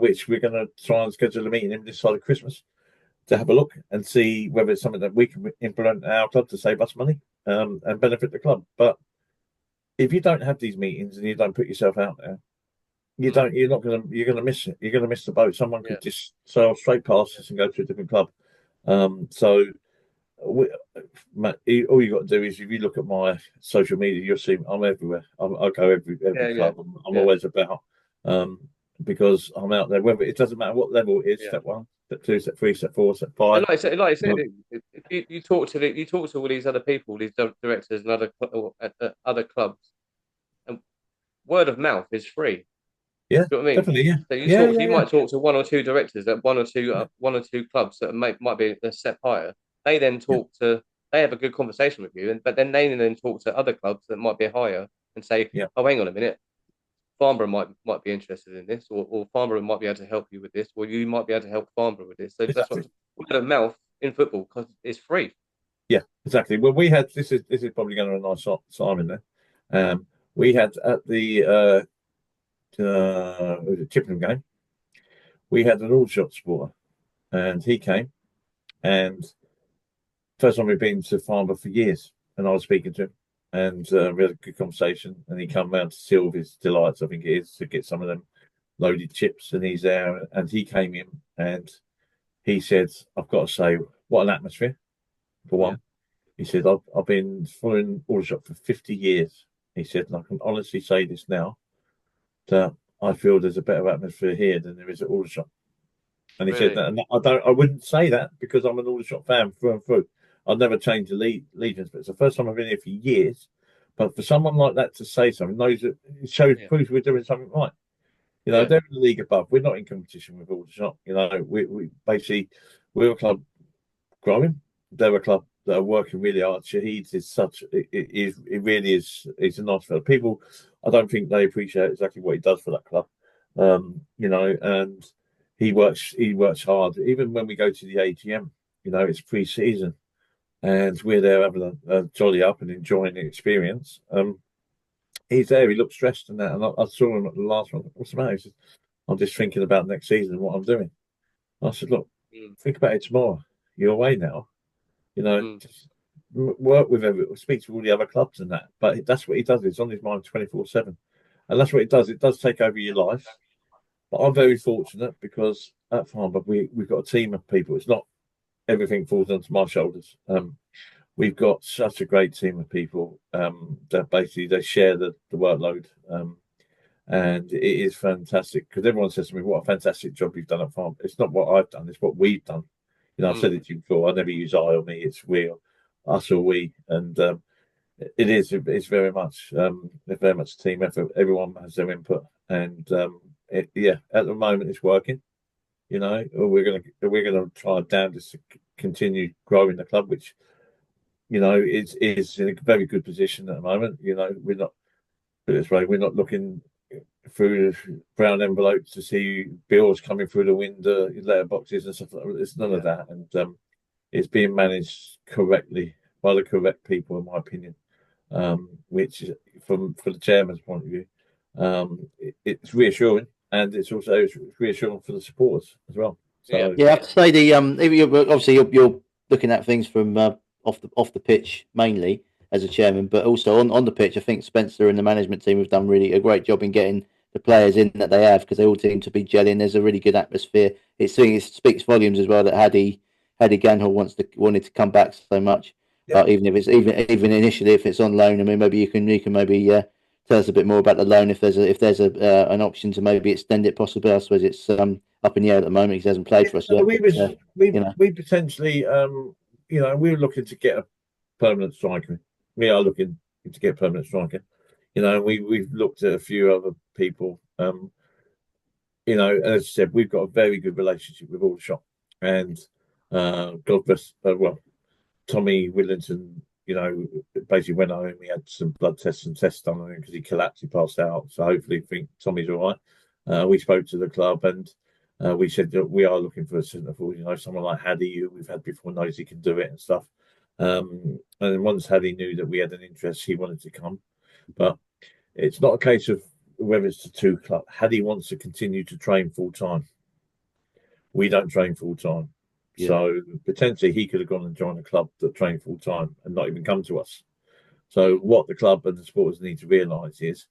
which we're going to try and schedule a meeting in this side of Christmas to have a look and see whether it's something that we can implement in our club to save us money and benefit the club. But if you don't have these meetings and you don't put yourself out there, you're gonna miss it. You're gonna miss the boat. Someone could just sail straight past us and go to a different club. So Matt, all you got to do is, if you look at my social media, you'll see I'm everywhere. I go every club. I'm always about, because I'm out there. Whether it doesn't matter what level it is, step 1, step 2, step 3, step 4, step 5. And like I said, if you talk to all these other people, these directors and other clubs, and word of mouth is free. Yeah, do you know what I mean? Definitely. Yeah. So you might talk to one or two directors at one or two clubs that might be a step higher. They then they have a good conversation with you, but then they talk to other clubs that might be higher and say, "Oh, hang on a minute, Farnborough might be interested in this, or Farnborough might be able to help you with this, or you might be able to help Farnborough with this." So that's what word of mouth in football, because it's free. Yeah, exactly. Well, we had this is probably going to be a nice time in there. We had at the Chippenham game, we had an Aldershot supporter, and he came, and first time we've been to Farnborough for years, and I was speaking to him, and we had a good conversation, and he come round to see all of his delights, I think it is, to get some of them loaded chips, and he's there, and he came in and he said, "I've got to say, what an atmosphere for one." He said, "I've been following Aldershot for 50 years." He said, "And I can honestly say this now, that I feel there's a better atmosphere here than there is at Aldershot." And he said that, and I wouldn't say that because I'm an Aldershot fan through and through. I'd never change the allegiance, but it's the first time I've been here for years. But for someone like that to say something, knows that it shows proves we're doing something right. You know, they're in the league above. We're not in competition with Aldershot. You know, we basically we're a club growing. They're a club that are working really hard. Shahid is it really is. He's a nice fellow. People, I don't think they appreciate exactly what he does for that club. You know, and he works hard. Even when we go to the AGM, you know, it's pre-season, and we're there having a jolly up and enjoying the experience. He's there. He looked stressed and that. And I saw him at the last one. "What's the matter?" He said, "I'm just thinking about next season and what I'm doing." I said, "Look, think about it tomorrow. You're away now. You know, just work with speak to all the other clubs and that." But that's what he does. It's on his mind 24/7, and that's what it does. It does take over your life. But I'm very fortunate because at Farnborough we've got a team of people. It's not everything falls onto my shoulders. We've got such a great team of people that basically they share the workload, and it is fantastic because everyone says to me, "What a fantastic job you've done at Farm." It's not what I've done; it's what we've done. You know, I've said it to you before. I never use I or me; it's we, or us or we, and it is. It's very much team effort. Everyone has their input, and at the moment it's working. You know, we're gonna try our damnedest to continue growing the club, which, you know, is in a very good position at the moment. You know, we're not, put it this way, we're not looking through brown envelopes to see bills coming through the window, letterboxes and stuff like that. It's none of that, and it's being managed correctly by the correct people, in my opinion. Which is from the chairman's point of view, it's reassuring, and it's reassuring for the supporters as well. So I have to say obviously you're looking at things from off the pitch mainly as a chairman, but also on the pitch. I think Spencer and the management team have done really a great job in getting the players in that they have, because they all seem to be gelling. There's a really good atmosphere. It speaks volumes as well that Hadi Ganhall wanted to come back so much. But even if it's even initially, if it's on loan, I mean, maybe you can maybe tell us a bit more about the loan, if there's an option to maybe extend it possibly. I suppose it's up in the air at the moment because he hasn't played for us yet. We potentially, you know, we were looking to get a permanent striker. We are looking to get a permanent striker. You know, we've looked at a few other people. You know, as I said, we've got a very good relationship with Aldershot, and God bless. Tommy Willington, you know, basically went home. He had some blood tests and tests done on him because he collapsed. He passed out. So hopefully, I think Tommy's all right. We spoke to the club, and we said that we are looking for a centre forward. You know, someone like Hadi, who we've had before, knows he can do it and stuff. And once Hadi knew that we had an interest, he wanted to come. But it's not a case of whether it's the two clubs. Hadi wants to continue to train full time. We don't train full time. Yeah. So potentially he could have gone and joined a club that trained full time and not even come to us. So what the club and the supporters need to realise is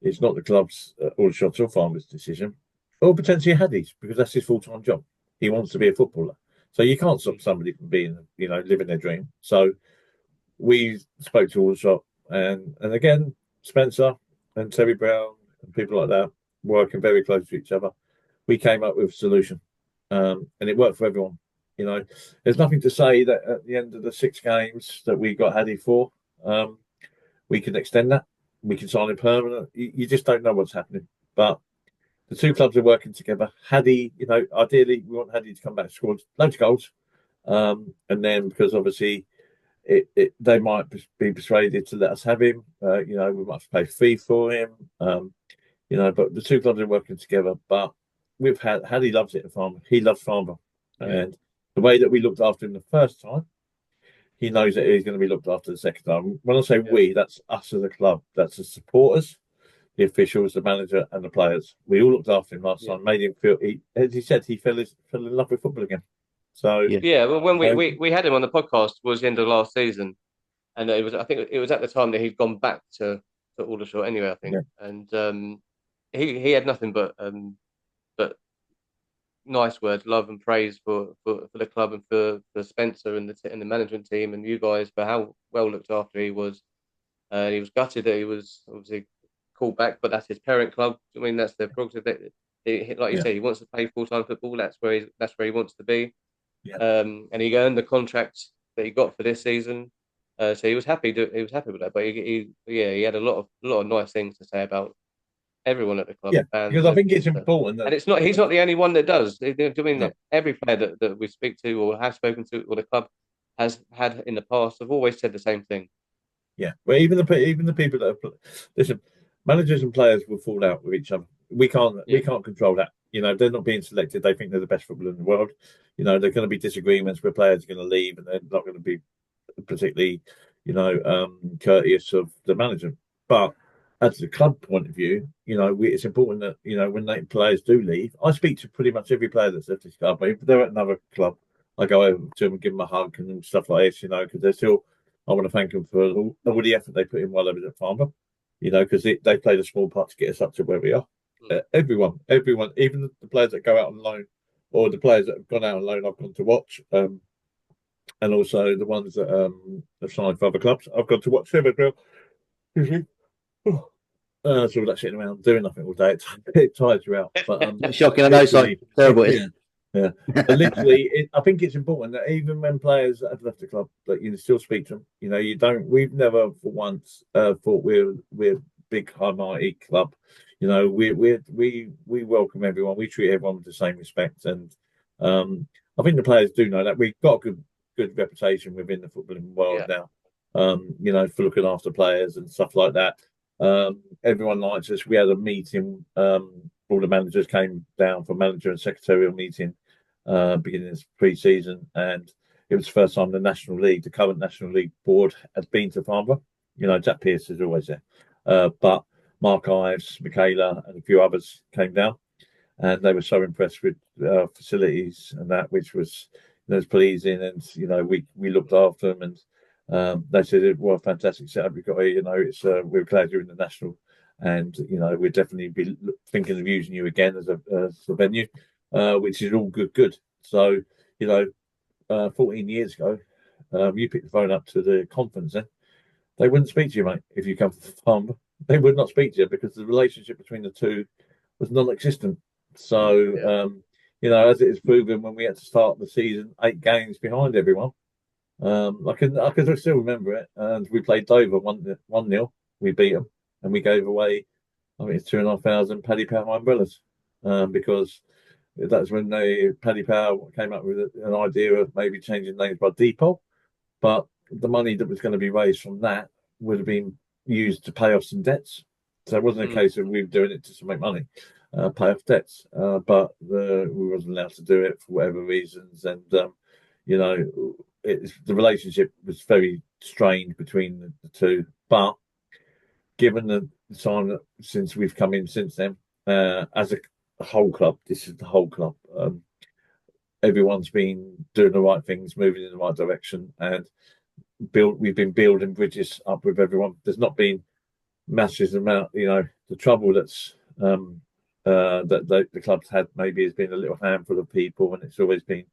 it's not the club's Aldershot or Farmers' decision, or potentially Hadi's, because that's his full time job. He wants to be a footballer. So you can't stop somebody from being, you know, living their dream. So we spoke to Aldershot, and again, Spencer and Terry Brown and people like that, working very close to each other. We came up with a solution, and it worked for everyone. You know, there's nothing to say that at the end of the 6 games that we got Hadi for, we can extend that. We can sign him permanent. You just don't know what's happening. But the two clubs are working together. Hadi, you know, ideally we want Hadi to come back and score loads of goals. And then because obviously they might be persuaded to let us have him. You know, we might have to pay a fee for him. You know, but the two clubs are working together. But we've had Hadi loves it at Farnborough. He loves Farnborough. And the way that we looked after him the first time, he knows that he's going to be looked after the second time. When I say we, that's us as a club. That's the supporters, the officials, the manager, and the players. We all looked after him last time, made him feel. As he said, he fell in love with football again. So well, when we had him on the podcast was the end of last season, and I think it was at the time that he'd gone back to Aldershot anyway. I think, and he had nothing but nice words, love and praise for the club and for Spencer and the management team and you guys for how well looked after he was. He was gutted that he was obviously called back, but that's his parent club. I mean, that's their prerogative. Like you Yeah. say, he wants to play full-time football. That's where he wants to be. Yeah. And he earned the contract that he got for this season. So he was happy. He was happy with that. But he had a lot of nice things to say about everyone at the club, Yeah, fans because and I think everything. it's important And that it's not he's not the only one that does. Do you mean no, that every player that we speak to or have spoken to or the club has had in the past have always said the same thing. yeah. Well, even the people that listen, managers and players will fall out with each other. We Yeah. can't control that. You know, they're not being selected. They think they're the best footballer in the world. You know, there're going to be disagreements where players are going to leave and they're not going to be particularly, courteous of the management. But as the club point of view, it's important that when players do leave, I speak to pretty much every player that's left this club. If they're at another club, I go over to them and give them a hug and stuff like this. Because they're still. I want to thank them for all the effort they put in while they were at Farnborough. Because they played a small part to get us up to where we are. Everyone, even the players that go out on loan, or the players that have gone out on loan, I've gone to watch. And also the ones that have signed for other clubs. I've gone to watch them as well. So we're not sitting around doing nothing all day. It tires you out. But Shocking, I know, so terrible it is. Yeah. But literally, I think it's important that even when players have left the club, that you still speak to them. You don't. We've never for once thought we're big high mighty club. We welcome everyone. We treat everyone with the same respect, and I think the players do know that we've got a good reputation within the footballing world now. For looking after players and stuff like that. Everyone likes us. We had a meeting. All the managers came down for manager and secretarial meeting beginning of pre-season, and it was the first time the current National League board had been to Farnborough. Jack Pearce is always there, but Mark Ives, Michaela, and a few others came down, and they were so impressed with facilities and that, which was pleasing, and we looked after them, and they said, "Well, fantastic setup we've got here. It's we're glad you're in the national, and we'll definitely be thinking of using you again as a venue, which is all good." So 14 years ago, you picked the phone up to the conference, then they wouldn't speak to you, mate, if you come to the farm. They would not speak to you because the relationship between the two was non-existent. So as it is proven, when we had to start the season 8 games behind everyone. I can still remember it, and we played Dover 1-0. We beat them, and we gave away, I think it's 2,500 Paddy Power umbrellas, because that's when Paddy Power came up with an idea of maybe changing names by default, but the money that was going to be raised from that would have been used to pay off some debts. So it wasn't a case of we were doing it just to make money, pay off debts, but we wasn't allowed to do it for whatever reasons, and the relationship was very strained between the two. But given the time that since we've come in since then, as a whole club, this is the whole club. Everyone's been doing the right things, moving in the right direction, and we've been building bridges up with everyone. There's not been massive amount, the trouble that's that the club's had maybe has been a little handful of people, and it's always been,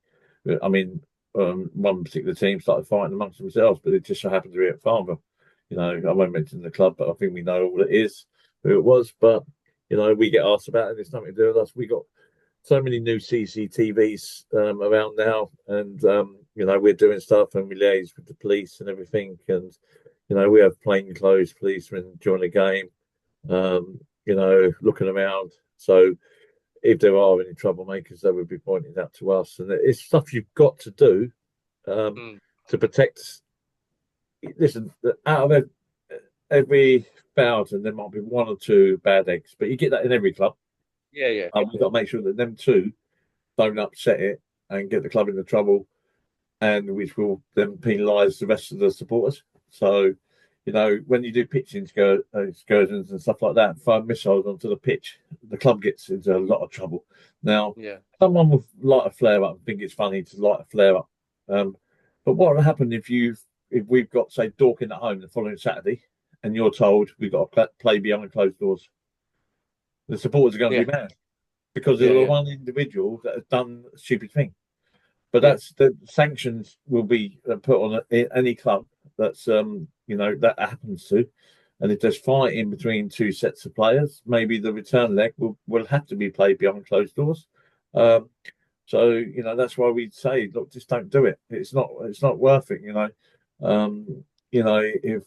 one particular team started fighting amongst themselves, but it just so happened to be at Farnborough. I won't mention the club, but I think we know all it is, who it was. But we get asked about it, and it's nothing to do with us. We got so many new CCTVs around now, and we're doing stuff, and we liaise with the police and everything, and we have plainclothes policemen during the game, looking around. So if there are any troublemakers, they would be pointed out to us, and it's stuff you've got to do to protect. Listen, out of every 1,000, there might be 1 or 2 bad eggs, but you get that in every club. Yeah. We've got to make sure that them 2 don't upset it and get the club into trouble, and which will then penalise the rest of the supporters. So, when you do pitch excursions and stuff like that, fire missiles onto the pitch, the club gets into a lot of trouble. Now, someone will light a flare up and think it's funny to light a flare up. But what will happen if we've got, say, Dorking at home the following Saturday, and you're told we've got to play behind closed doors? The supporters are going to be mad because of the one individual that has done a stupid thing. But that's the sanctions will be put on any club that's that happens to, and if there's fighting between two sets of players, maybe the return leg will have to be played behind closed doors. So that's why we say, look, just don't do it. It's not worth it. If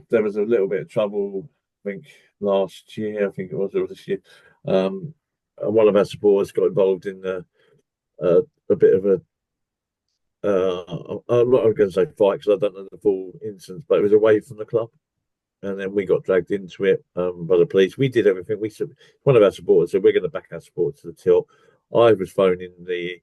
there was a little bit of trouble, I think last year, I think it was, or this year, one of our supporters got involved in a bit of a. I'm not going to say fight because I don't know the full instance, but it was away from the club, and then we got dragged into it by the police. We did everything. One of our supporters said we're going to back our supporters to the tilt. I was phoning the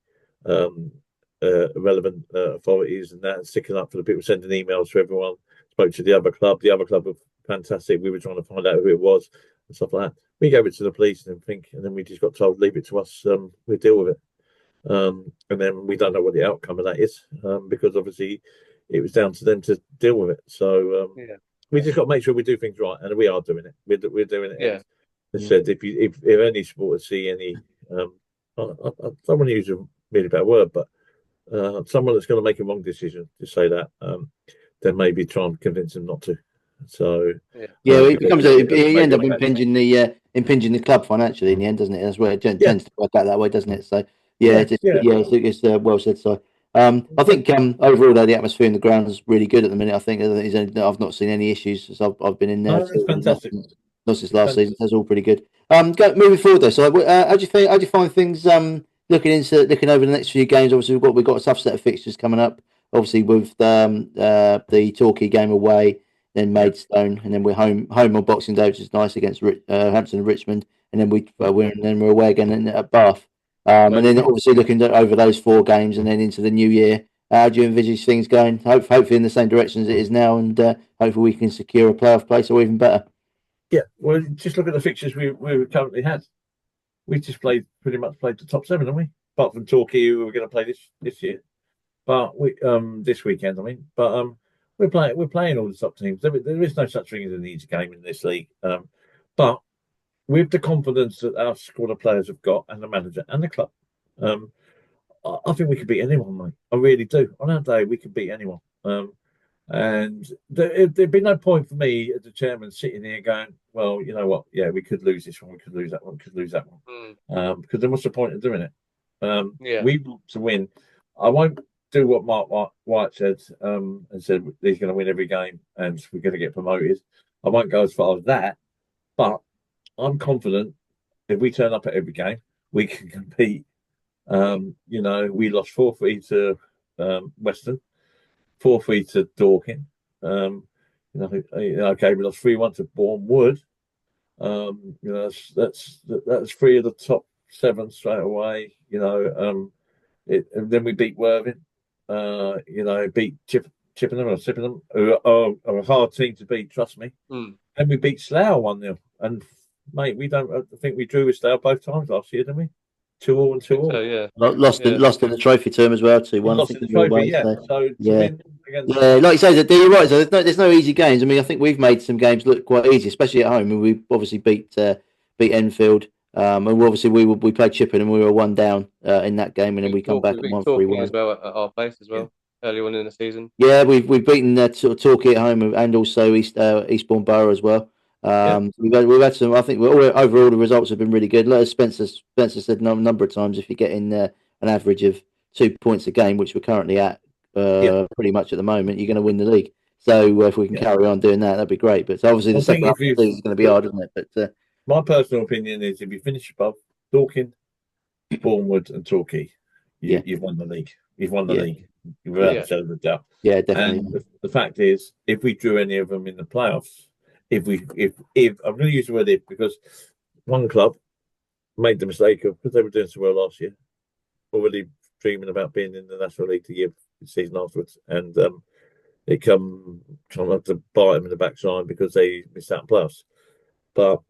relevant authorities and that, sticking up for the people, sending emails to everyone. Spoke to the other club. The other club were fantastic. We were trying to find out who it was and stuff like that. We gave it to the police and then we just got told, leave it to us. We'll deal with it. And then we don't know what the outcome of that is because obviously it was down to them to deal with it. So we just got to make sure we do things right, and we are doing it. We're doing it. Yeah. As said, if any supporters see any, I don't want to use a really bad word, but someone that's going to make a wrong decision, just say that, then maybe try and convince them not to. So it becomes you end up impinging the club financially in the end, doesn't it? That's where it tends to work out that way, doesn't it? So it's well said. So I think overall though the atmosphere in the ground is really good at the minute. I think I've not seen any issues since I've been in there. No, it's fantastic. Not since last season. That's all pretty good. Moving forward though, so how do you find things looking over the next few games? Obviously we've got a tough set of fixtures coming up. Obviously with the Torquay game away, then Maidstone, and then we're home on Boxing Day, which is nice against Hampton and Richmond, and then we're away again at Bath. And then obviously looking over those 4 games and then into the new year, how do you envisage things going? Hopefully in the same direction as it is now, and hopefully we can secure a playoff place or even better. Yeah, well, just look at the fixtures we currently had. We just pretty much played the top 7, haven't we? Apart from Torquay, who we're going to play this year, but we this weekend. I mean, but we're playing all the top teams. There is no such thing as an easy game in this league, but with the confidence that our squad of players have got, and the manager and the club, I think we could beat anyone, mate. I really do. On our day, we could beat anyone. And there'd be no point for me as the chairman sitting here going, well, you know what? Yeah, we could lose this one. We could lose that one. We could lose that one. Because then what's the point of doing it? We want to win. I won't do what Mark White said and said he's going to win every game and we're going to get promoted. I won't go as far as that, but I'm confident if we turn up at every game, we can compete. We lost 4-3 to Western, 4-3 to Dorking. We lost 3-1 to Bournemouth. That's 3 of the top 7 straight away. And then we beat Worthing. Beat Chippenham, who are a hard team to beat. Trust me. And we beat Slough 1-0. And mate, I think we drew with Slough both times last year, didn't we? 2-2 and 2-2. So, yeah. Lost in the trophy term as well, 2-1. Lost in the trophy, yeah. So like you say, you're right. So there's no easy games. I mean, I think we've made some games look quite easy, especially at home. And we obviously beat Enfield, and we played Chippenham and we were 1 down in that game, and then we come back and won 3-1 as well at our place as well early on in the season. Yeah, we've beaten Torquay at home and also Eastbourne Borough as well. We've had some. I think overall the results have been really good. As Spencer said a number of times, if you're getting an average of 2 points a game, which we're currently at pretty much at the moment, you're going to win the league. So if we can carry on doing that, that'd be great. But obviously the second half of the season is going to be hard, isn't it? But my personal opinion is if you finish above Dorking, Bournemouth, and Torquay, you've won the league. You've won the league. Without a shadow of a doubt. Yeah, definitely. And the fact is, if we drew any of them in the playoffs. If I'm going to use the word "if" because one club made the mistake of, because they were doing so well last year, already dreaming about being in the National League the season afterwards, and it come trying to bite them in the backside because they missed out on playoffs. But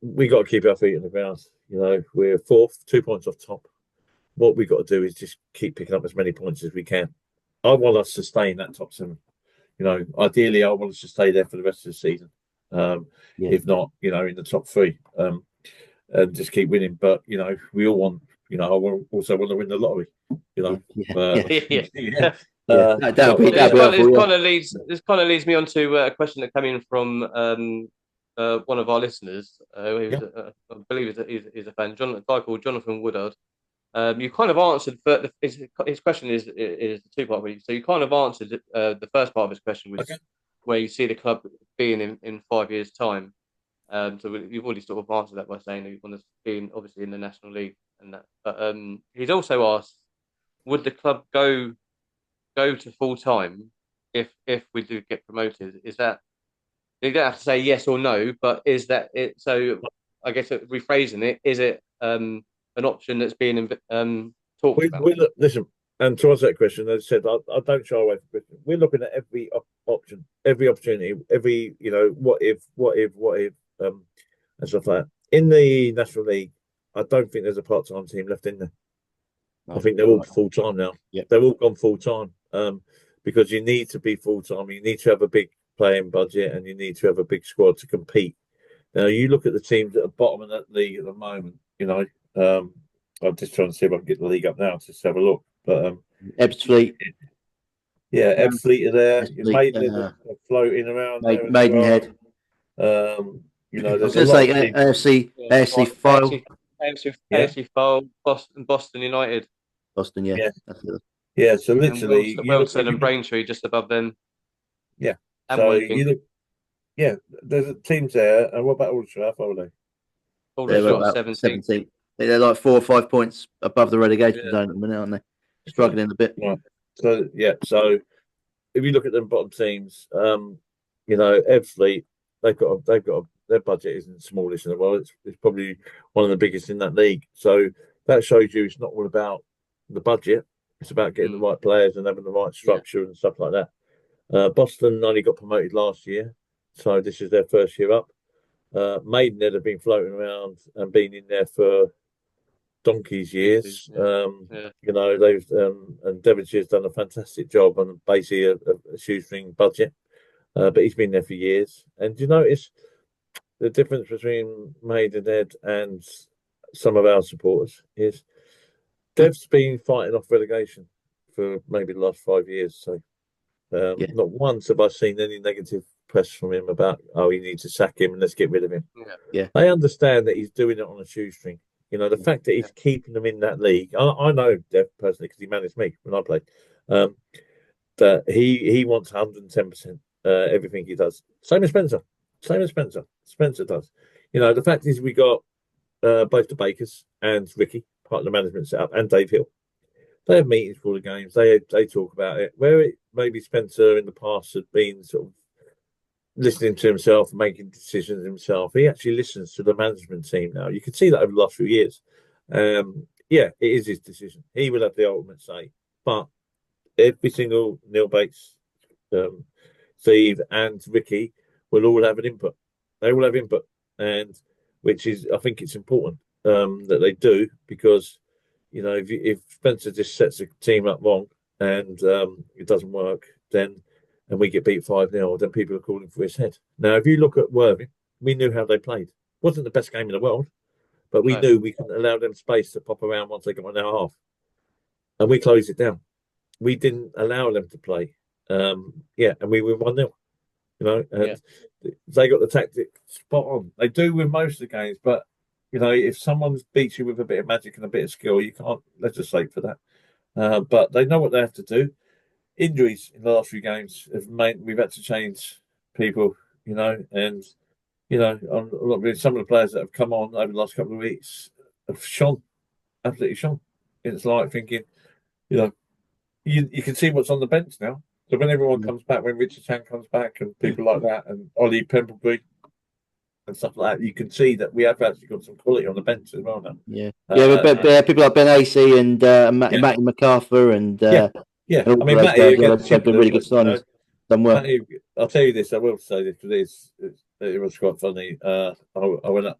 we got to keep our feet on the ground. We're 4th, 2 points off top. What we got to do is just keep picking up as many points as we can. I want us to stay in that top 7. Ideally, I want us to stay there for the rest of the season. Yeah. if not, in the top three, and just keep winning. But we all want, I also want to win the lottery. Yeah. Yeah, So that'll be helpful. Yeah. This kind of leads me on to a question that came in from one of our listeners. I believe he's a fan, a guy called Jonathan Woodard. You kind of answered, but his question is a two-part really. So you kind of answered the first part of his question was where you see the club being in 5 years' time. So you've already sort of answered that by saying that you want to be obviously in the National League and that. But he's also asked, would the club go to full time if we do get promoted? Is that, you don't have to say yes or no, but is that it? So I guess rephrasing it, is it an option that's being talked about? Listen, and to answer that question, as I said, I don't shy away from question. We're looking at every option, every opportunity, every what if, and stuff like that. In the National League, I don't think there's a part-time team left in there. I think they're all full time now. Yep. They're all gone full time, because you need to be full time. You need to have a big playing budget, and you need to have a big squad to compete. Now, you look at the teams at the bottom of that league at the moment. I'm just trying to see if I can get the league up now to just have a look. But Ebbsfleet. Yeah, Ebbsfleet are there. Maiden, are floating around there. Maidenhead. There's I was going to say AFC File. AFC File, Boston United. Boston, yeah. Yeah, so literally, Wilson and Braintree just above them. Yeah. And so you look, there's teams there. And what about Aldershot? How far are they? Aldershot 17. They're like 4 or 5 points above the relegation zone at the minute, aren't they? Struggling a bit. Right. So if you look at them bottom teams, Ebbsfleet, they've got their budget isn't smallest in the world. It's probably one of the biggest in that league. So that shows you it's not all about the budget. It's about getting the right players and having the right structure and stuff like that. Boston only got promoted last year, so this is their first year up. Maidenhead have been floating around and been in there for donkey's years. They've and Devonshire's done a fantastic job on basically a shoestring budget, but he's been there for years. And do you notice the difference between Maidenhead and some of our supporters is Dev's been fighting off relegation for maybe the last 5 years. So not once have I seen any negative press from him about, he needs to sack him and let's get rid of him. Yeah. They understand that he's doing it on a shoestring. The fact that he's keeping them in that league. I know Dev personally because he managed me when I played. That he wants 110% everything he does. Same as Spencer. Spencer does. The fact is we got both the Bakers and Ricky, part of the management setup, and Dave Hill. They have meetings for the games. They talk about it. Where maybe Spencer in the past had been sort of listening to himself, making decisions himself. He actually listens to the management team now. You can see that over the last few years. It is his decision. He will have the ultimate say. But every single Neil Bates, Steve, and Ricky will all have an input. They will have input, and which is, I think, it's important that they do, because if Spencer just sets a team up wrong and it doesn't work, then. And we get beat 5-0, then people are calling for his head. Now, if you look at Worthing, we knew how they played. It wasn't the best game in the world, but we knew we couldn't allow them space to pop around once they got 1 hour half. And we closed it down. We didn't allow them to play. And we were 1-0. They got the tactic spot on. They do with most of the games, but, if someone beats you with a bit of magic and a bit of skill, you can't legislate for that. But they know what they have to do. Injuries in the last few games have we've had to change people, and some of the players that have come on over the last couple of weeks have shone, absolutely shone. It's like thinking, you can see what's on the bench now. So when everyone comes back, when Richard Chan comes back, and people like that, and Ollie Pemberbury and stuff like that, you can see that we have actually got some quality on the bench as well now. But people like Ben Acey and Matty MacArthur and. I mean, Matty against been really good signings. Done well. Matty, I'll tell you this. I will say this because it was quite funny. I went up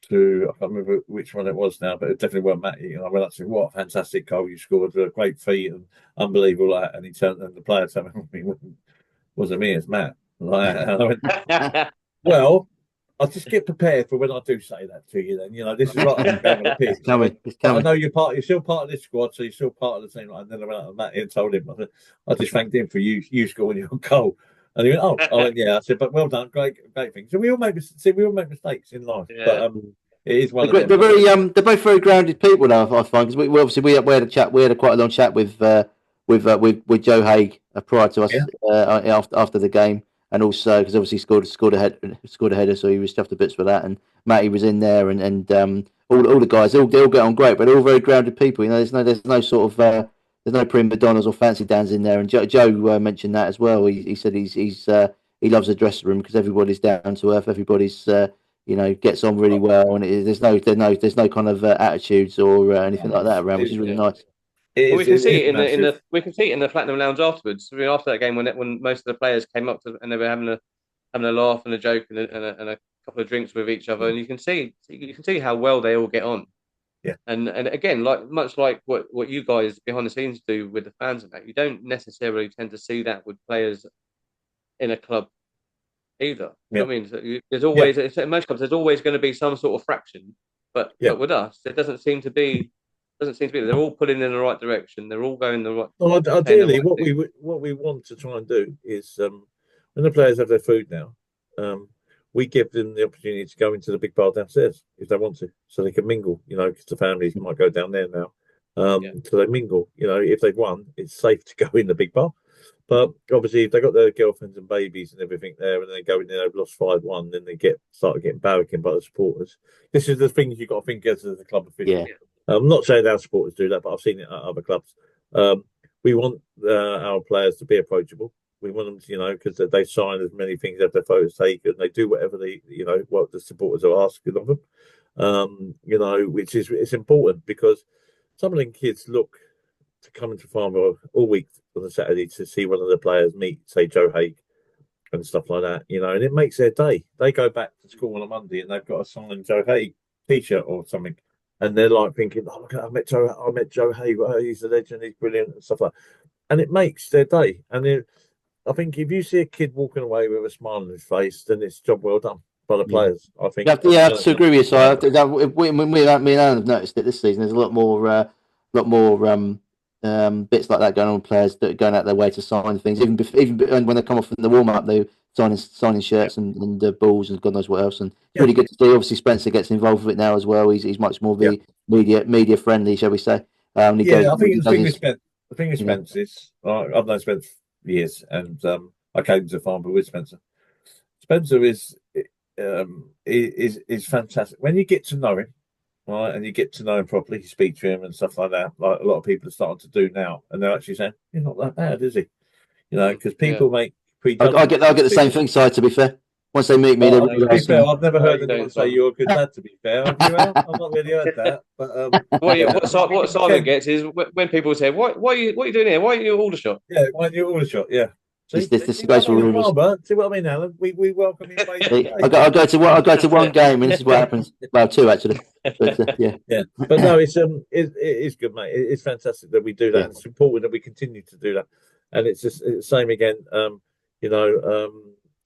to, I can't remember which one it was now, but it definitely wasn't Matty. And I went up to him, what a fantastic goal you scored! A great feat and unbelievable. And the player told me, wasn't me, it's Matt. And I went, Well, I'll just get prepared for when I do say that to you. Then this is right on the pitch. It's coming. It's But I coming. know you're still part of this squad, so you're still part of the team. And then I went out and Matt and told him. I just thanked him for you scoring your goal. And he went, "Oh, I went, yeah." I said, "But well done, great thing." So we all make mistakes in life, but it is one of them. They're both very grounded people now. I find because we obviously we had a chat. We had quite a long chat with Joe Haig prior to us after the game, and also because obviously scored a header, so he was stuffed to bits for that. And Matty was in there, and all the guys they all get on great, but they're all very grounded people. There's no sort of there's no prima donnas or fancy dans in there. And Joe mentioned that as well. He said he loves the dressing room because everybody's down to earth. Everybody's gets on really well, and there's no kind of attitudes or anything like that around, which is really nice. We can see it in the Platinum Lounge afterwards. After that game, when most of the players came up to and they were having a laugh and a joke and a couple of drinks with each other, and you can see how well they all get on. Yeah, and again, much like what you guys behind the scenes do with the fans and that, you don't necessarily tend to see that with players in a club either. Yeah. I mean, there's always in most clubs there's always going to be some sort of fraction, but with us, it doesn't seem to be. They're all pulling in the right direction. They're all going the right. Well, ideally, what we want to try and do is when the players have their food now, we give them the opportunity to go into the big bar downstairs if they want to, so they can mingle. Because the families might go down there now, so they mingle. If they've won, it's safe to go in the big bar. But obviously, if they got their girlfriends and babies and everything there, and they go in there, they've lost 5-1, then they start getting barracking by the supporters. This is the things you've got to think as a club official. Yeah. I'm not saying our supporters do that, but I've seen it at other clubs. We want our players to be approachable. We want them to, because they sign as many things as their photos taken. They do whatever what the supporters are asking of them. Which is it's important because some of the kids look to come into Farnborough all week on a Saturday to see one of the players meet, say, Joe Haig and stuff like that, and it makes their day. They go back to school on a Monday and they've got a signed Joe Haig t-shirt or something. And they're like thinking, "Oh, look, I met Joe Haig. He's a legend. He's brilliant," and stuff like that. And it makes their day. And I think if you see a kid walking away with a smile on his face, then it's job well done by the players. I think. I have to agree with you. So me and Alan have noticed it this season. There's a lot more bits like that going on. Players that are going out their way to sign things, even when they come off in the warm up, they signing shirts and balls and God knows what else. And it's really good to see. Obviously, Spencer gets involved with it now as well. He's much more media friendly, shall we say? I think the thing with Spencer is I've known Spencer for years, and I came to Farnborough with Spencer. Spencer is fantastic when you get to know him. Right, and you get to know him properly, you speak to him and stuff like that, like a lot of people are starting to do now, and they're actually saying, "He's not that bad, is he?" Because people make. I get the same thing, Si, to be fair. Once they meet me, to be fair, I've never heard anyone say you're a good dad, to be fair. Have you, Al? I've not really heard that. But what Simon gets is when people say, "What are you doing here? Why are you Aldershot?" Yeah, why are you Aldershot? Yeah. This disgraceful rumours. See what I mean, Alan? We welcome you. I go to one game, and this is what happens. Well, two actually. But, yeah. But no, it is good, mate. It's fantastic that we do that. And it's important that we continue to do that. And it's just the same again.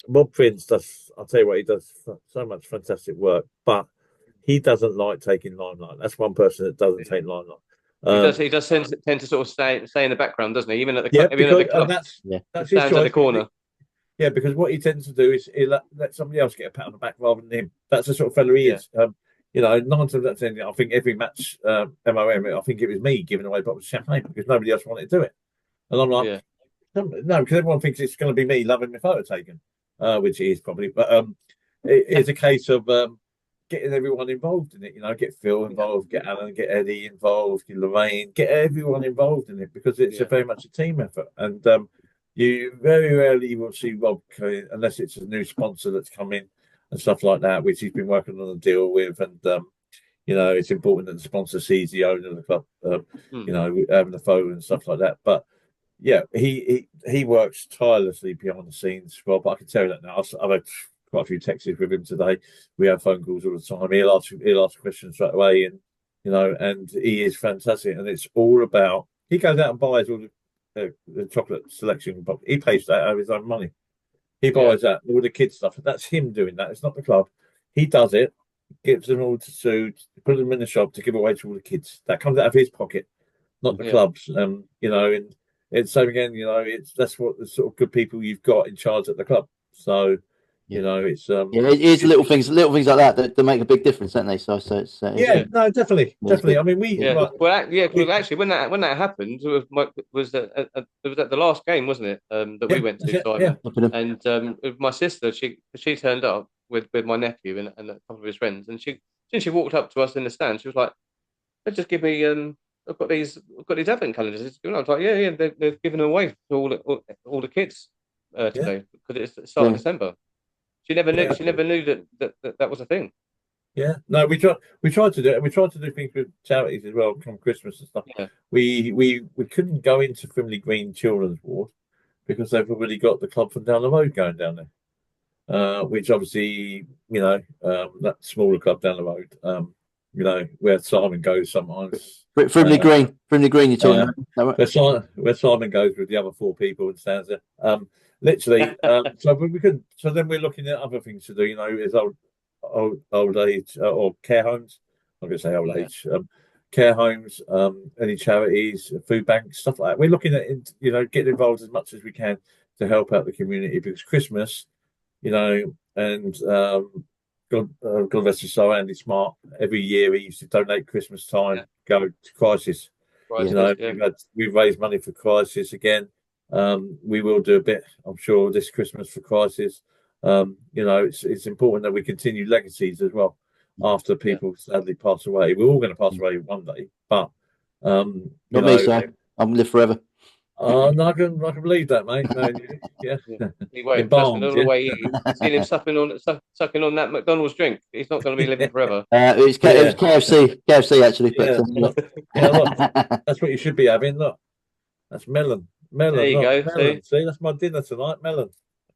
Rob Prince does. I'll tell you what, he does so much fantastic work, but he doesn't like taking limelight. That's one person that doesn't take limelight. He does tend to sort of stay in the background, doesn't he? Even at the club, that's his choice at the corner. Yeah, because what he tends to do is he let somebody else get a pat on the back rather than him. That's the sort of fellow he is. 9 times out of 10, I think every match, MOM, I think it was me giving away bottles of champagne because nobody else wanted to do it. And I'm like, no, because everyone thinks it's going to be me loving my photo taken, which it is probably. But it's a case of getting everyone involved in it. Get Phil involved, get Alan, get Eddie involved, get Lorraine, get everyone involved in it because it's very much a team effort. And you very rarely will see Rob unless it's a new sponsor that's come in and stuff like that, which he's been working on a deal with. And it's important that the sponsor sees the owner of the club, having the photo and stuff like that. But he works tirelessly behind the scenes, Rob. I can tell you that now. I've had quite a few texts with him today. We have phone calls all the time. He'll ask questions straight away, and he is fantastic. And it's all about he goes out and buys all the chocolate selection. He pays that out of his own money. He buys that, all the kids stuff. That's him doing that. It's not the club. He does it, gives them all to Sue, put them in the shop to give away to all the kids. That comes out of his pocket, not the club's. And it's same again. That's what the sort of good people you've got in charge at the club. So, it's it's little things like that make a big difference, don't they? So it's no, definitely. I mean, actually, when that happened, it was at the last game, wasn't it? That we went to, Simon. And my sister, she turned up with my nephew and a couple of his friends, and she walked up to us in the stand. She was like, "Let's just give me I've got these advent calendars." I was like, "Yeah, they're giving them away to all the kids today because it's the start of December." She never knew. She never knew that was a thing. Yeah, no, we tried to do it. We tried to do things with charities as well, from Christmas and stuff. Yeah. We couldn't go into Frimley Green Children's Ward because they've already got the club from down the road going down there. Which obviously, that smaller club down the road, where Simon goes sometimes. Frimley Green, you're talking about. Where Simon goes with the other 4 people and stands there. Literally, so we couldn't. So then we're looking at other things to do. Is old age or care homes. I'm going to say old age. Care homes, any charities, food banks, stuff like that. We're looking at getting involved as much as we can to help out the community, because Christmas, and God rest his soul, Andy Smart. Every year he used to donate Christmas time, go to Crisis. We've raised money for Crisis again. We will do a bit, I'm sure, this Christmas for Crisis. It's important that we continue legacies as well after people sadly pass away. We're all going to pass away one day, but not me, sir. I'm live forever. No, I can believe that, mate. No, Anyway, seen him sucking on that McDonald's drink. He's not going to be living forever. It was KFC actually. But, that's what you should be having. Look, that's melon. There you go. Melon. See, that's my dinner tonight. Melon.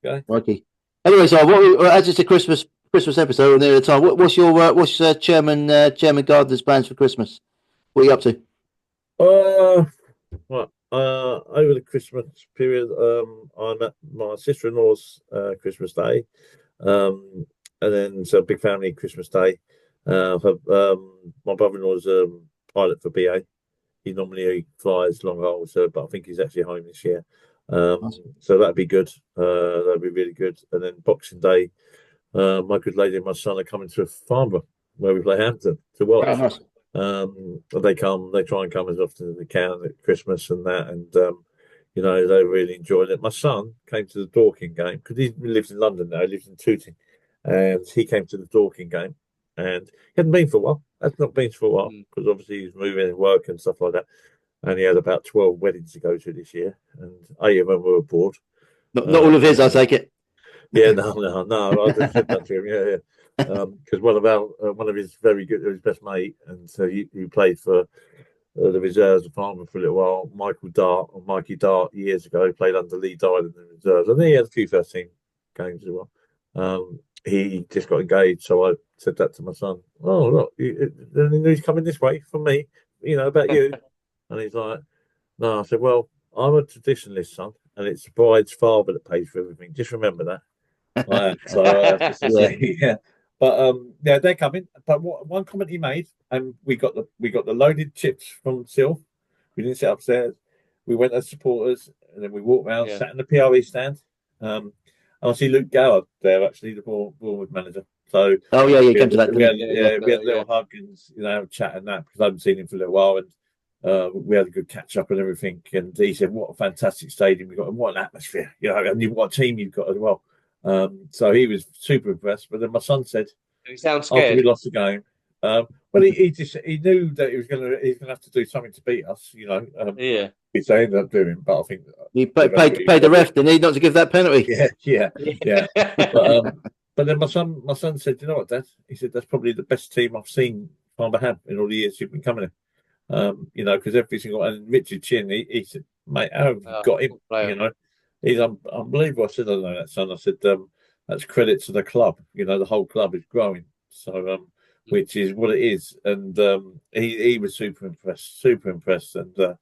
Okay. Okay. Anyway, so as it's a Christmas episode near the time, what's Chairman Gardner's plans for Christmas? What are you up to? Over the Christmas period, I'm at my sister-in-law's Christmas Day, and then so big family Christmas Day. My brother-in-law's pilot for BA. He normally flies long haul, but I think he's actually home this year. So that'd be good. That'd be really good. And then Boxing Day, my good lady and my son are coming to Farnborough, where we play Hampton, to watch. Oh, nice. They try and come as often as they can at Christmas and that, and they really enjoyed it. My son came to the Dorking game because he lives in London now. He lives in Tooting, and he came to the Dorking game, and he hadn't been for a while. That's not been for a while because obviously he's moving and work and stuff like that. And he had about 12 weddings to go to this year, and 8 of them were abroad. Not all of his, I take it. Yeah, no. I just said that to him. Yeah. Because one of his very good, his best mate, and so he played for the reserves of Farnborough for a little while. Mikey Dart, years ago, played under Lee Dyer in the reserves. I think he had a few first team games as well. He just got engaged, so I said that to my son. Oh, look, he's coming this way from me. About you. And he's like, no. I said, well, I'm a traditionalist, son, and it's the bride's father that pays for everything. Just remember that. Yeah. But they're coming. But one comment he made, and we got the loaded chips from Sil. We didn't sit upstairs. We went as supporters, and then we walked around, sat in the PRE stand. And I see Luke Gower there, actually, the Bournemouth manager. So he came to that. We had a little hug and chat and that, because I haven't seen him for a little while, and we had a good catch up and everything. And he said, "What a fantastic stadium we got, and what an atmosphere! And what a team you've got as well." So he was super impressed. But then my son said, "He sounds scared." After we lost the game, he knew that he was gonna have to do something to beat us. Which they ended up doing. But I think he paid the ref, didn't he, not to give that penalty? Yeah. But then my son said, "You know what, Dad?" He said, "That's probably the best team I've seen Farnborough have in all the years you've been coming in." Because every single, and Richard Chin, he said, "Mate, how have you got him?" He's unbelievable. I said, "I know that, son." I said, "That's credit to the club. The whole club is growing." So, which is what it is. And he was super impressed. And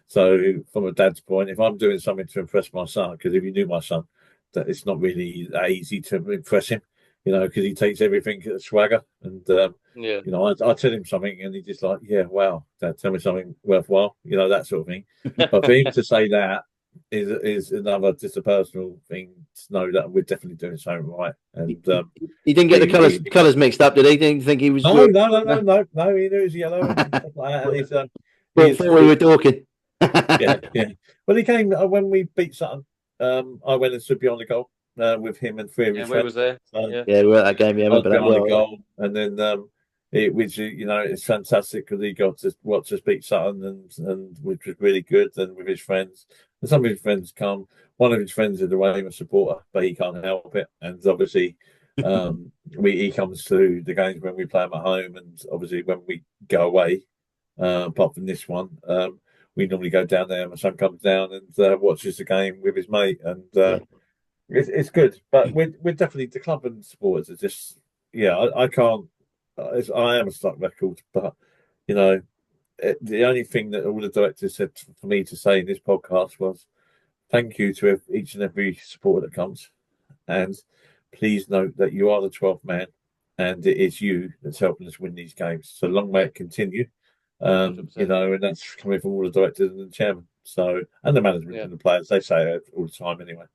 so, from a dad's point, if I'm doing something to impress my son, because if you knew my son, that it's not really that easy to impress him, because he takes everything at a swagger. And I tell him something, and he's just like, "Yeah, wow, tell me something worthwhile," that sort of thing. But for him to say that is another just a personal thing to know that we're definitely doing something right. And he didn't get the colours mixed up, did he? Didn't think he was. No. He knew it was yellow and stuff like that. And Before we were talking. yeah. Well, he came when we beat Sutton. I went and stood behind the goal with him and three of his friends. We was there. Yeah, we were at that game. Yeah, I remember that well. The goal, and then it's fantastic because he got to watch us beat Sutton, and which was really good. And with his friends, and some of his friends come. One of his friends is a Raymer supporter, but he can't help it. And obviously, he comes to the games when we play him at home, and obviously when we go away, apart from this one, we normally go down there. My son comes down and watches the game with his mate, and it's good. But we're definitely, the club and supporters are just, I can't. I am a stuck record, but the only thing that all the directors said for me to say in this podcast was thank you to each and every supporter that comes, and please note that you are the 12th man, and it is you that's helping us win these games. So long may it continue. And that's coming from all the directors and the chairman. So, and the management and the players, they say it all the time anyway.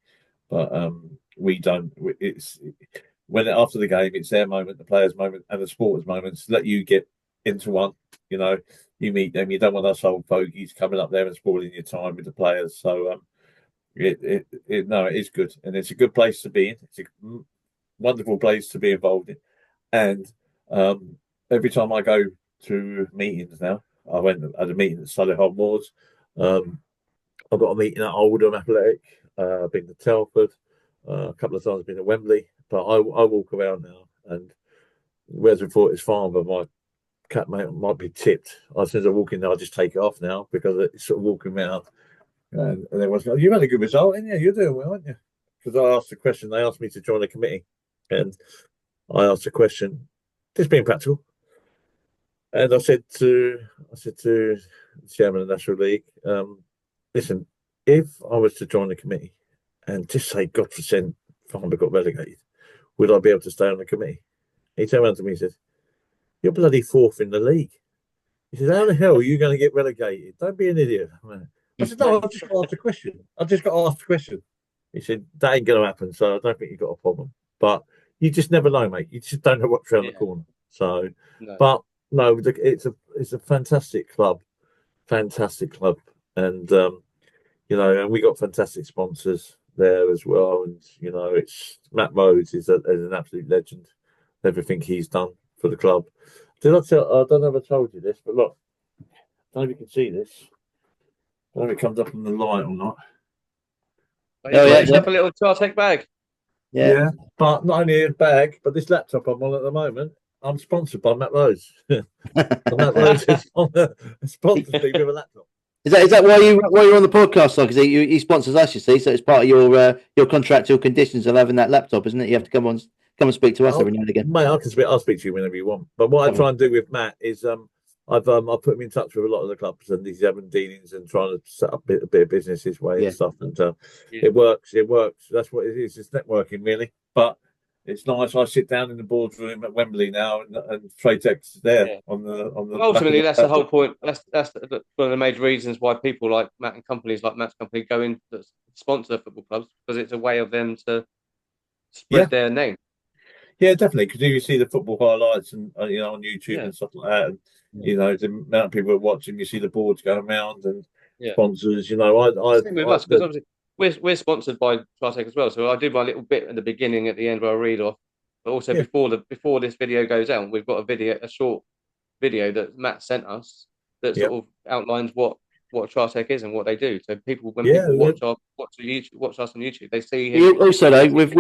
But we don't. It's when after the game, it's their moment, the players' moment, and the supporters' moments. Let you get into one. You meet them. You don't want us old fogies coming up there and spoiling your time with the players. So, it is good, and it's a good place to be in. It's a wonderful place to be involved in, and every time I go to meetings now, I had a meeting at Solihull Moors. I've got a meeting at Oldham Athletic. I've been to Telford a couple of times. I've been to Wembley, but I walk around now, and whereas we thought it's Farnborough, my cat might be tipped. As soon as I walk in there, I just take it off now because it's sort of walking around. And everyone's going, "You've had a good result, haven't you? You're doing well, aren't you?" Because I asked the question, they asked me to join a committee, and I asked the question, just being practical. And I said to the chairman of the National League, listen, if I was to join the committee and just say, God forbid, Farnborough got relegated, would I be able to stay on the committee? He turned around to me and said, "You're bloody fourth in the league." He said, "How the hell are you going to get relegated? Don't be an idiot." I said, "No, I've just got to ask the question. I've just got to ask the question." He said, "That ain't going to happen, so I don't think you've got a problem. But you just never know, mate. You just don't know what's around the corner." So, but no, it's a fantastic club, and and we got fantastic sponsors there as well. And it's Matt Rhodes is an absolute legend. Everything he's done for the club. I don't know if I told you this, but look, I don't know if you can see this. I don't know if it comes up on the light or not. It's up a little Tartek bag. Yeah, but not only a bag, but this laptop I'm on at the moment, I'm sponsored by Matt Rose. Matt Rose is sponsored me with a laptop. Is that why you're on the podcast? Because he sponsors us, you see. So it's part of your contractual conditions of having that laptop, isn't it? You have to come and speak to us every now and again. Mate, I'll speak to you whenever you want. But what I try and do with Matt is I've put him in touch with a lot of the clubs, and he's having dealings and trying to set up a bit of business his way and stuff. And it works. That's what it is. It's networking, really. But it's nice. I sit down in the boardroom at Wembley now, and Trade-Tech's there on the. Ultimately, that's the whole point. That's one of the major reasons why people like Matt and companies like Matt's company go in to sponsor football clubs, because it's a way of them to spread their name. Yeah, definitely. Because you see the football highlights and on YouTube and stuff like that, and the amount of people are watching. You see the boards going around and sponsors. Same with us, because obviously we're sponsored by Trotec as well. So I do my little bit at the beginning, at the end, where I read off. But also before this video goes out, we've got a short video that Matt sent us that sort of outlines what Trotec is and what they do. So people people watch us on YouTube, they see him. Also, though, with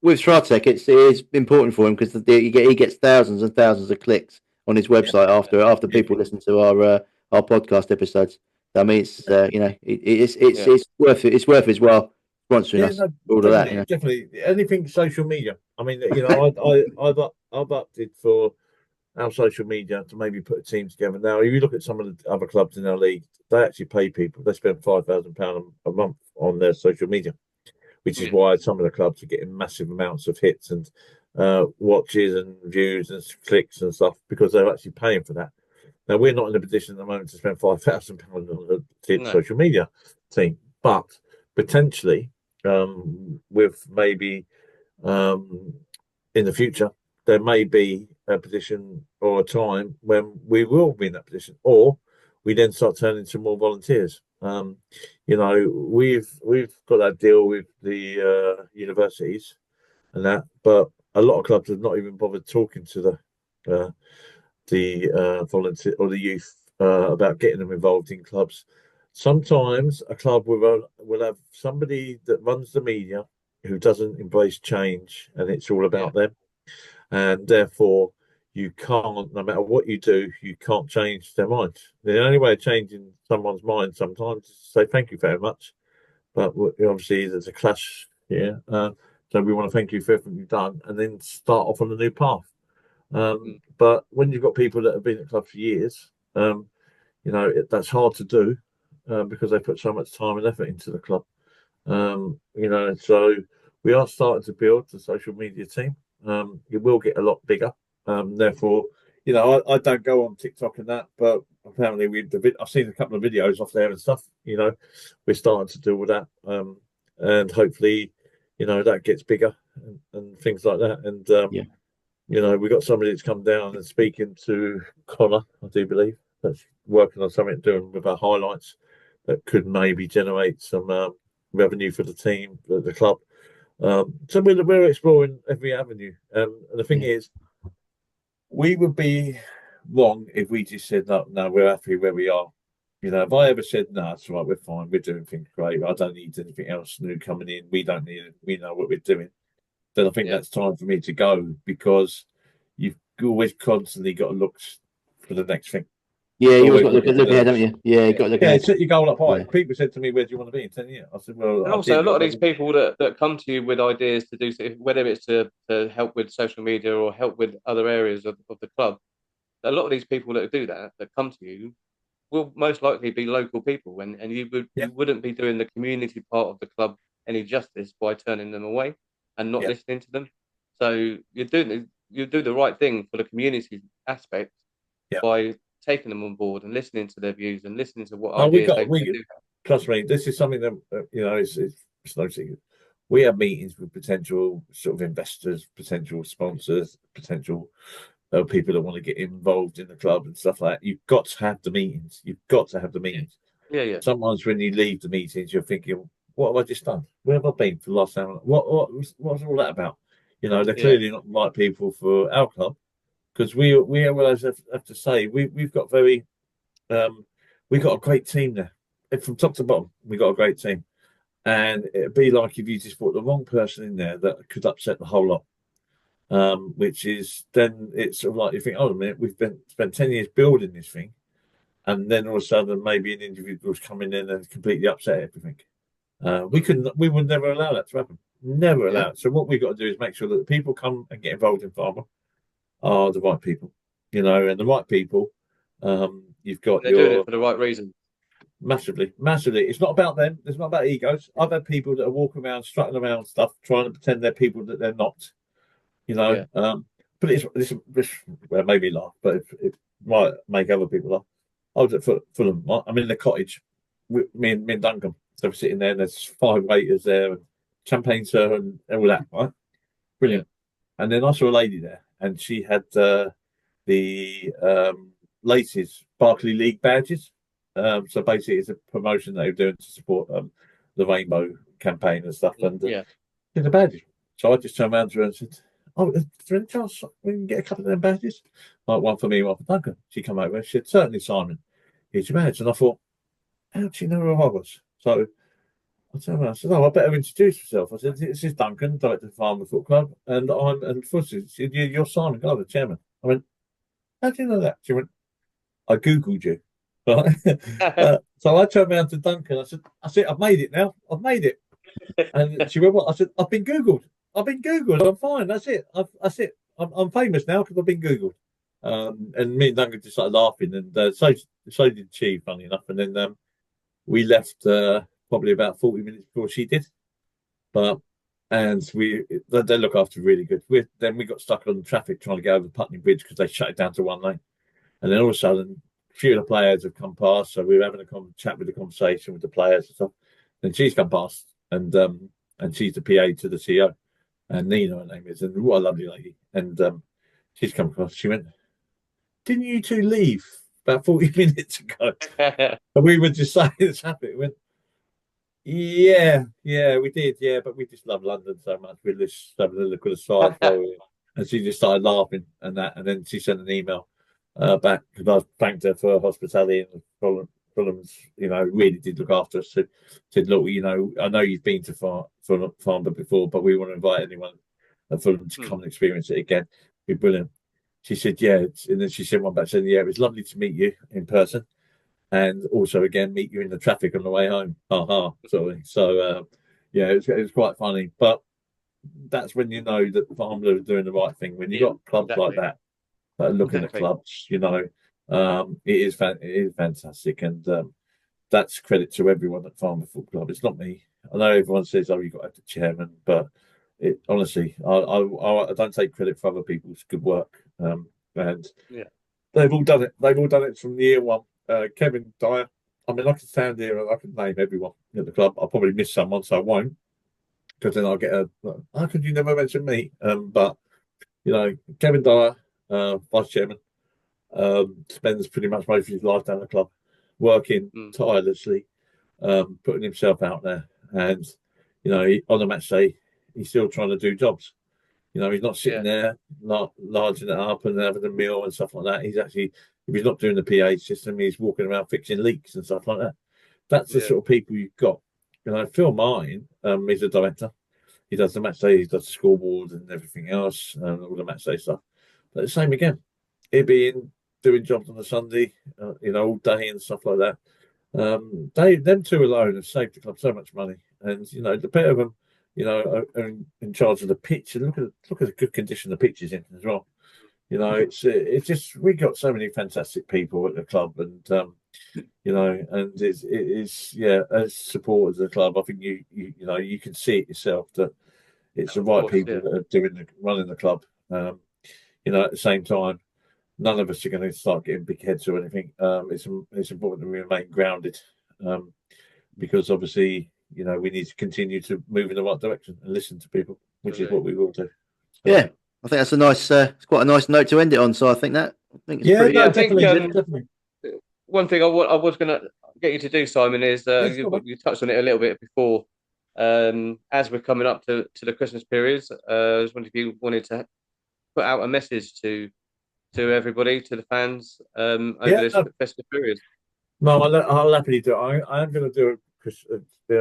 Trotec, it is important for him because he gets thousands and thousands of clicks on his website after people listen to our podcast episodes. I mean, it's it's worth it. It's worth his while sponsoring us. All of that, definitely. Anything social media. I mean, I've opted for our social media to maybe put a team together. Now, if you look at some of the other clubs in our league, they actually pay people. They spend £5,000 a month on their social media. which is why some of the clubs are getting massive amounts of hits and watches and views and clicks and stuff, because they're actually paying for that. Now, we're not in a position at the moment to spend £5,000 on a social media team, but potentially with maybe in the future, there may be a position or a time when we will be in that position, or we then start turning to more volunteers. You know, we've got that deal with the universities and that, but a lot of clubs have not even bothered talking to the volunteer or the youth about getting them involved in clubs. Sometimes a club will have somebody that runs the media who doesn't embrace change, and it's all about them, and therefore you can't, no matter what you do, you can't change their minds. The only way of changing someone's mind sometimes is to say thank you very much, but obviously there's a clash here. So we want to thank you for everything you've done, and then start off on a new path. But when you've got people that have been at the club for years, you know, that's hard to do because they put so much time and effort into the club. You know, so we are starting to build the social media team. It will get a lot bigger. Therefore, you know, I don't go on TikTok and that, but apparently I've seen a couple of videos off there and stuff. You know, we're starting to do all that, and hopefully, you know, that gets bigger and things like that. And you know, we've got somebody that's come down and speaking to Connor, I do believe, that's working on something doing with our highlights that could maybe generate some revenue for the team, for the club. So we're exploring every avenue. And the thing is, we would be wrong if we just said, no, we're happy where we are. You know, if I ever said, no, it's all right, we're fine, we're doing things great, I don't need anything else new coming in, we don't need it, we know what we're doing, then I think that's time for me to go, because you've always constantly got to look for the next thing. Yeah, you always got to look ahead, haven't you? Yeah, you got to look ahead. Set your goal up high. People said to me, where do you want to be in 10 years? I said, well, and also a lot of these people that come to you with ideas to do, whether it's to help with social media or help with other areas of the club, a lot of these people that do that come to you will most likely be local people, and you wouldn't be doing the community part of the club any justice by turning them away and not listening to them. So you do the right thing for the community aspect by taking them on board and listening to their views and listening to what ideas they do. Trust me, this is something that you know, it's no secret. We have meetings with potential sort of investors, potential sponsors, potential people that want to get involved in the club and stuff like that. You've got to have the meetings. Yeah. Sometimes when you leave the meetings, you're thinking, what have I just done? Where have I been for the last hour? What was all that about? You know, they're clearly not the right people for our club, because we always have to say we've got we've got a great team there. And from top to bottom, we've got a great team. And it'd be like if you just put the wrong person in there that could upset the whole lot. Which is then it's sort of like you think, oh, a minute, we've spent 10 years building this thing, and then all of a sudden maybe an individual's coming in and completely upset everything. We would never allow that to happen. Never allow it. So what we've got to do is make sure that the people come and get involved in Farnborough are the right people, you know, and the right people. You've got they're doing it for the right reason. Massively. It's not about them. It's not about egos. I've had people that are walking around, strutting around stuff, trying to pretend they're people that they're not. You know, but this made me laugh, but it might make other people laugh. I was at Fulham. I'm in the cottage with me and Duncan. So we're sitting there, and there's 5 waiters there, and champagne server and all that, right? Brilliant. And then I saw a lady there, and she had the latest Barclay League badges. So basically, it's a promotion they were doing to support the Rainbow campaign and stuff. And the badges. So I just turned around to her and said, oh, is there any chance we can get a couple of them badges? Like one for me, one for Duncan. She come over. She said, certainly, Simon. Here's your badge. And I thought, how do you know who I was? So I turned around. I said, oh, I better introduce myself. I said, this is Duncan, director of the Farnborough Football Club, and I'm Fussy. She said, you're Simon Garbo, the chairman. I went, how do you know that? She went, I Googled you. Right? So I turned around to Duncan. I said, I've made it now. I've made it. And she went, what? I said, I've been Googled. I'm fine. That's it. I'm famous now because I've been Googled. And me and Duncan just started laughing, and so did she, funny enough. And then we left probably about 40 minutes before she did. but and they look after really good. Then we got stuck on traffic trying to get over the Putney Bridge because they shut it down to 1 lane, and then all of a sudden, a few of the players have come past, so we were having a chat with the conversation with the players and stuff. Then she's come past, and she's the PA to the CEO, and Nina, her name is, and what a lovely lady. And she's come across. She went, "Didn't you two leave about 40 minutes ago?" And we were just saying it's happening. Went, yeah, we did, yeah, but we just love London so much. We just having a look at the side, and she just started laughing and that, and then she sent an email back because I thanked her for her hospitality, and Fulham's, really did look after us. Said, look, I know you've been to Farnborough before, but we want to invite anyone at Fulham to come and experience it again. It'd be brilliant. She said, yeah, and then she sent one back saying, yeah, it was lovely to meet you in person, and also again meet you in the traffic on the way home. Sorry. So yeah, it was quite funny, but that's when you know that Farnborough are doing the right thing. When you've got clubs like that are looking at clubs, it is fantastic, and that's credit to everyone at Farnborough Football Club. It's not me. I know everyone says, "Oh, you've got to have the chairman," but honestly, I don't take credit for other people's good work. And they've all done it. They've all done it from year one. Kevin Dyer. I mean, I could stand here and I could name everyone at the club. I'll probably miss someone, so I won't, because then I'll get how could you never mention me? But Kevin Dyer, vice chairman, spends pretty much most of his life down the club, working tirelessly, putting himself out there, and on a match day, he's still trying to do jobs. He's not sitting there not larging it up and having a meal and stuff like that. He's actually, if he's not doing the PA system, he's walking around fixing leaks and stuff like that. That's the sort of people you've got. Phil Mine is a director. He does the match day, he does the scoreboard and everything else, and all the match day stuff. But the same again. He'd be in doing jobs on a Sunday, all day and stuff like that. Them two alone have saved the club so much money, and the pair of them, are in charge of the pitch. And look at the good condition the pitch is in as well. It's just, we got so many fantastic people at the club, and and it is as supporters of the club, I think you can see it yourself that it's the right people that are running the club. At the same time, none of us are going to start getting big heads or anything. It's important that we remain grounded, because obviously, we need to continue to move in the right direction and listen to people, which is what we will do. Yeah, I think that's a nice, it's quite a nice note to end it on. So I think it's pretty. I think definitely. One thing I was going to get you to do, Simon, is you touched on it a little bit before. As we're coming up to the Christmas periods, I was wondering if you wanted to put out a message to everybody, to the fans, over this festive period. No, I'll happily do it. I am going to do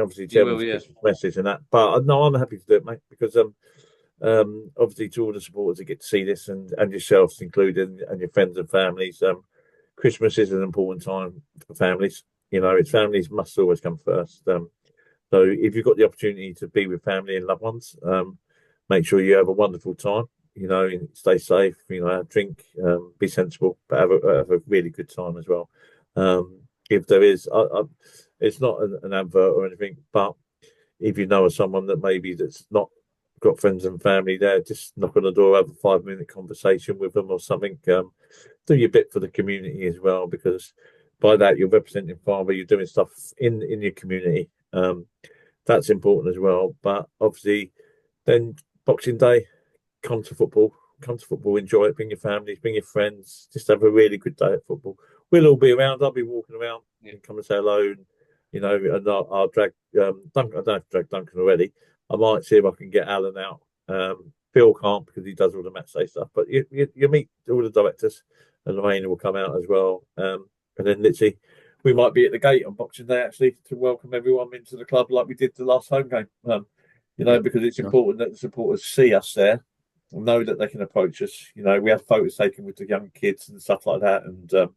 obviously Chairman's Christmas message and that, but no, I'm happy to do it, mate, because obviously to all the supporters that get to see this, and yourselves included, and your friends and families, Christmas is an important time for families. It's families must always come first. So if you've got the opportunity to be with family and loved ones, make sure you have a wonderful time. Stay safe. Have drink, be sensible, but have a really good time as well. If there is, it's not an advert or anything, but if you know of someone that maybe that's not got friends and family there, just knock on the door, have a 5-minute conversation with them or something. Do your bit for the community as well, because by that you're representing Farnborough, you're doing stuff in your community. That's important as well. But obviously, then Boxing Day, come to football, enjoy it, bring your families, bring your friends, just have a really good day at football. We'll all be around. I'll be walking around and come and say hello, and I'll drag Duncan. I don't have to drag Duncan already. I might see if I can get Alan out. Phil can't because he does all the match day stuff. But you meet all the directors, and Lorraine will come out as well. And then literally, we might be at the gate on Boxing Day actually to welcome everyone into the club like we did the last home game. Because it's important that the supporters see us there, know that they can approach us. We have photos taken with the young kids and stuff like that, and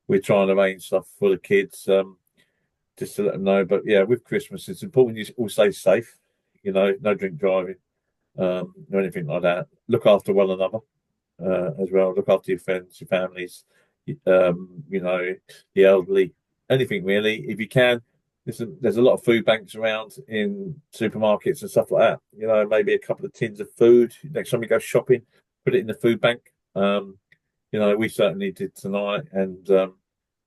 we're trying to arrange stuff for the kids just to let them know. But yeah, with Christmas, it's important you all stay safe. No drink driving, or anything like that. Look after one another as well. Look after your friends, your families, the elderly, anything really. If you can, there's a lot of food banks around in supermarkets and stuff like that. You know, maybe a couple of tins of food. Next time you go shopping, put it in the food bank. You know, we certainly did tonight, and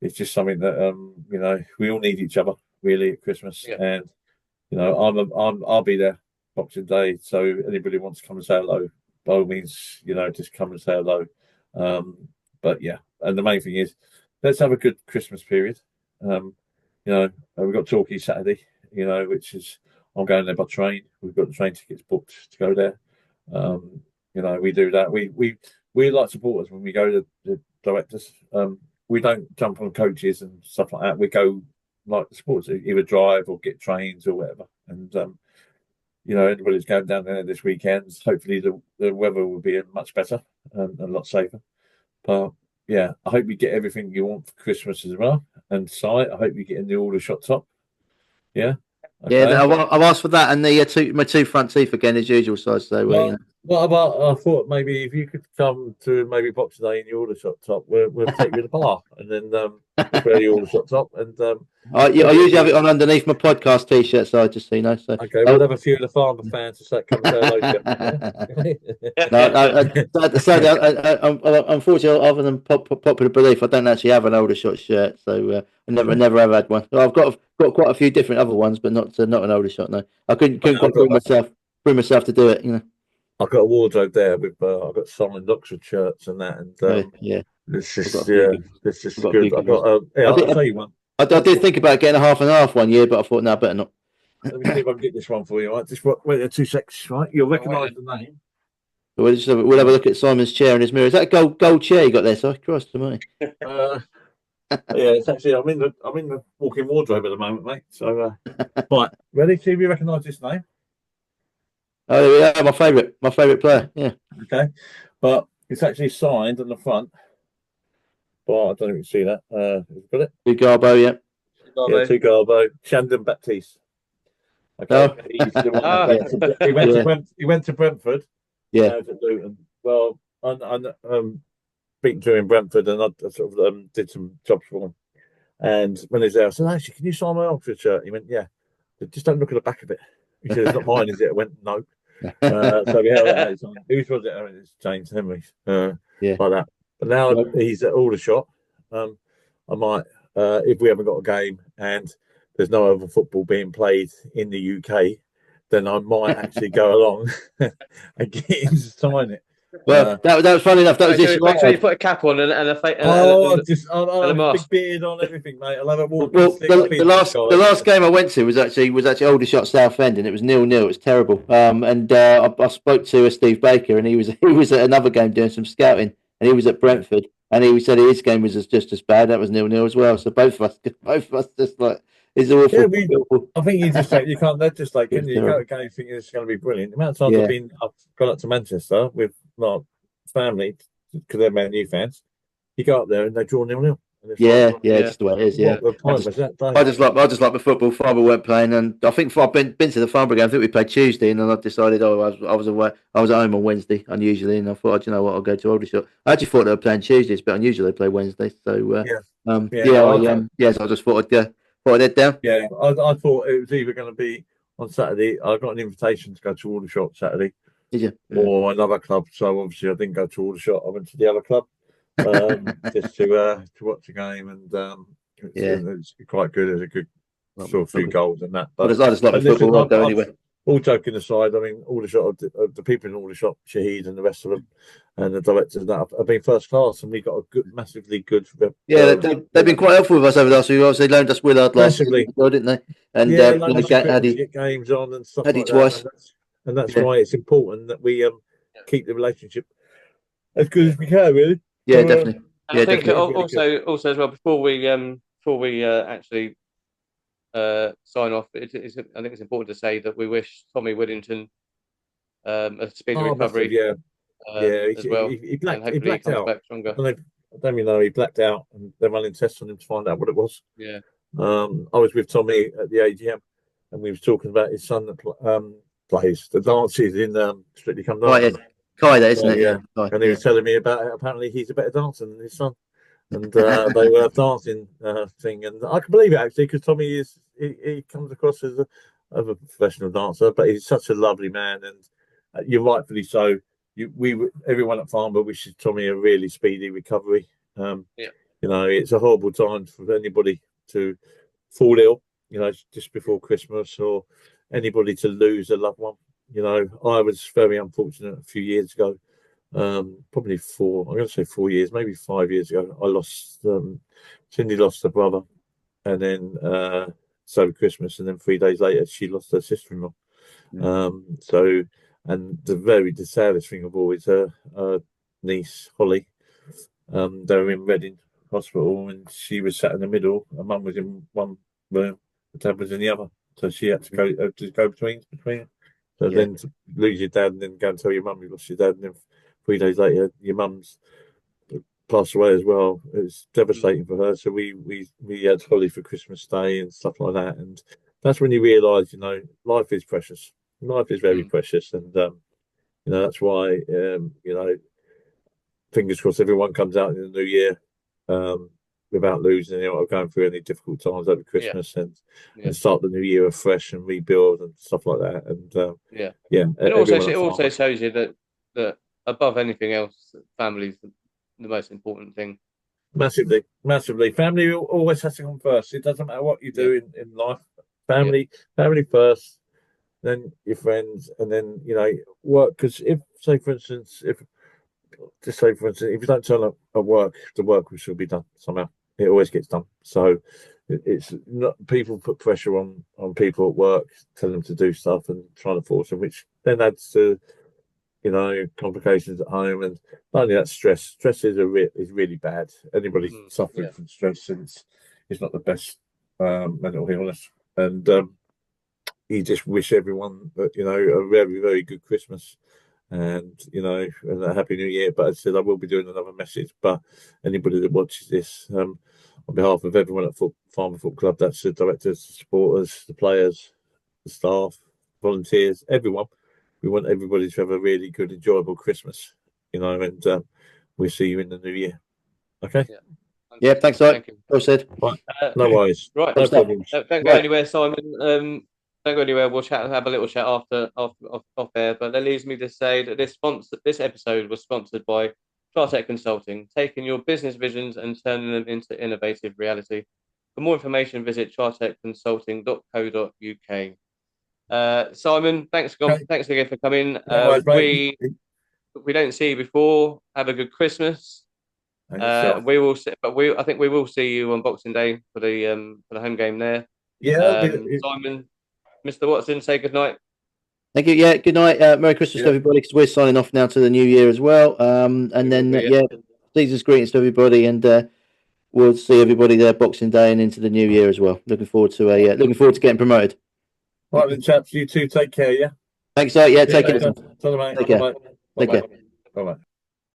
it's just something that you know, we all need each other really at Christmas. Yeah. And you know, I'll be there Boxing Day, so anybody wants to come and say hello, by all means, you know, just come and say hello. But yeah, and the main thing is, let's have a good Christmas period. You know, we've got Torquay Saturday, you know, which is, I'm going there by train. We've got the train tickets booked to go there. You know, we do that. We like supporters when we go to the directors. We don't jump on coaches and stuff like that. We go like the supporters, either drive or get trains or whatever. And you know, anybody's going down there this weekend, hopefully the weather will be much better and a lot safer. But yeah, I hope you get everything you want for Christmas as well. And Si, I hope you get in the Aldershot top. Yeah. Yeah, Okay. I've asked for that and the my two front teeth again as usual. So you know. What about? I thought maybe if you could come to maybe Boxing Day in the Aldershot top, we'll take you to the bar and then wear the Aldershot top. And I usually have it on underneath my podcast t-shirt, so just so you know. So okay, we'll have a few of the Farnborough fans to come and say hello. No, unfortunately, other than popular belief, I don't actually have an Aldershot shirt, so I never have had one. I've got quite a few different other ones, but not an Aldershot. No, I couldn't quite bring myself to do it. You know, I've got a wardrobe there with I've got signed Oxford shirts and that, and yeah, this is good. I'll tell you one. I did think about getting a half and half one year, but I thought no, better not. Let me see if I can get this one for you. Right, just wait there 2 seconds. Right, you'll recognise the name. We'll have a look at Simon's chair and his mirror. Is that a gold chair you got there? So Christ to me. Yeah, it's actually I'm in the walk-in wardrobe at the moment, mate. So right, ready? See if you recognise this name. Oh, there we are. My favourite player. Yeah. Okay, but it's actually signed on the front. Well, I don't know if you can see that. You've got it. To Garbo, yeah. Yeah, to Garbo. Shandon Baptiste. Okay. Oh. He's the one he went to Brentford. Yeah. To Luton. Well, I beat Drew in Brentford, and I sort of did some jobs for him. And when he was there, I said, "Actually, can you sign my Oxford shirt?" He went, "Yeah." Said, "Just don't look at the back of it." He said, "It's not mine, is it?" I went, "No." So we held it. Whose was it? Oh, it's James Henry's. Like that. But now he's at Aldershot. I might, if we haven't got a game and there's no other football being played in the UK, then I might actually go along and get him to sign it. Well, that was funny enough. That was this. Make sure you put a cap on and a face. I'll have a big beard on, everything, mate. I'll have a walk. Well, the last game I went to was actually Aldershot Southend, and it was 0-0. It was terrible. I spoke to Steve Baker, and he was at another game doing some scouting, and he was at Brentford, and he said his game was just as bad. That was 0-0 as well. So both of us just like. It's awful. Yeah, I think you can't legislate, can you? You can't go thinking it's going to be brilliant. The amount of times I've gone up to Manchester with my family because they're Man U fans. You go up there and they draw 0-0. Yeah, just the way it is. Yeah, I just like the football. Farnborough weren't playing, and I think I've been to the Farnborough game. I think we played Tuesday, and then I decided, I was away. I was at home on Wednesday, unusually, and I thought, you know what, I'll go to Aldershot. I actually thought they were playing Tuesday. It's a bit unusual they play Wednesday. So so I just thought I'd go. Head down. Yeah, I thought it was either going to be on Saturday. I got an invitation to go to Aldershot Saturday. Did you? Or another club. So obviously I didn't go to Aldershot. I went to the other club just to watch the game, and it's quite good. There's a good sort of few goals and that. But I just like the football. I'll go anywhere. All joking aside, I mean, Aldershot, the people in Aldershot, Shahid and the rest of them, and the directors that have been first class, and we got a massively good. They've been quite helpful with us over the last few years. They loaned us Willard last year, didn't they? And get games on and stuff like that. Twice. And that's why it's important that we keep the relationship as good as we can, really. Yeah, definitely. I think also as well before we actually sign off. I think it's important to say that we wish Tommy Whittington a speedy recovery. As well. He blacked out. Back stronger. I don't even know, he blacked out, and they're running tests on him to find out what it was. Yeah. I was with Tommy at the AGM, and we was talking about his son that plays the dances in Strictly Come Dancing. Kai, that isn't it? Yeah. And he was telling me about it. Apparently, he's a better dancer than his son. and they were dancing thing, and I can believe it actually because Tommy he comes across as a professional dancer, but he's such a lovely man, and you're rightfully so. Everyone at Farnborough wishes Tommy a really speedy recovery. Yeah. You know, it's a horrible time for anybody to fall ill, you know, just before Christmas, or anybody to lose a loved one. You know, I was very unfortunate a few years ago. Probably I'm going to say 4 years, maybe 5 years ago. I lost Cindy lost her brother, and then so Christmas, and then 3 days later she lost her sister-in-law. So, and the saddest thing of all is her niece Holly. They were in Reading Hospital, and she was sat in the middle. Her mum was in one room, the dad was in the other, so she had to go between. So then to lose your dad, and then go and tell your mum you lost your dad, and then 3 days later your mum's passed away as well. It was devastating for her. So we had Holly for Christmas Day and stuff like that, and that's when you realise, you know, life is precious. Life is very precious, and you know, that's why you know, fingers crossed everyone comes out in the new year without losing, you know, or going through any difficult times over Christmas, and start the new year afresh and rebuild and stuff like that. And it also shows you that above anything else, family is the most important thing. Massively. Family always has to come first. It doesn't matter what you do in life. Family first, then your friends, and then, you know, work. Because if you don't turn up at work, the work will still be done somehow. It always gets done. So it's not, people put pressure on people at work, tell them to do stuff and trying to force them, which then adds to, you know, complications at home. And not only that, stress is really bad. Anybody suffering from stress, and it's not the best mental illness. And you just wish everyone that, you know, a very, very good Christmas, and, you know, and a happy new year. But as I said, I will be doing another message, but anybody that watches this, on behalf of everyone at Farnborough Football Club, that's the directors, the supporters, the players, the staff, volunteers, everyone, we want everybody to have a really good, enjoyable Christmas, you know, and we'll see you in the new year. Okay? Yeah, thanks, Mike. Well said. Right. No worries. Right. No problems. Don't go anywhere, Simon. Don't go anywhere. We'll have a little chat after off air. But that leaves me to say that this episode was sponsored by Chartec Consulting, taking your business visions and turning them into innovative reality. For more information, visit chartecconsulting.co.uk. Simon, thanks again for coming. We don't see you before. Have a good Christmas. We will see, but I think we will see you on Boxing Day for the home game there. Yeah, Simon, Mr. Watson, say good night. Thank you. Yeah, good night. Merry Christmas to everybody, because we're signing off now to the new year as well. And then season's greetings to everybody, and we'll see everybody there Boxing Day and into the new year as well. Looking forward to getting promoted. Right then, chaps. You two take care. Yeah. Thanks. Yeah. Take care. Take care. Take care. Bye bye.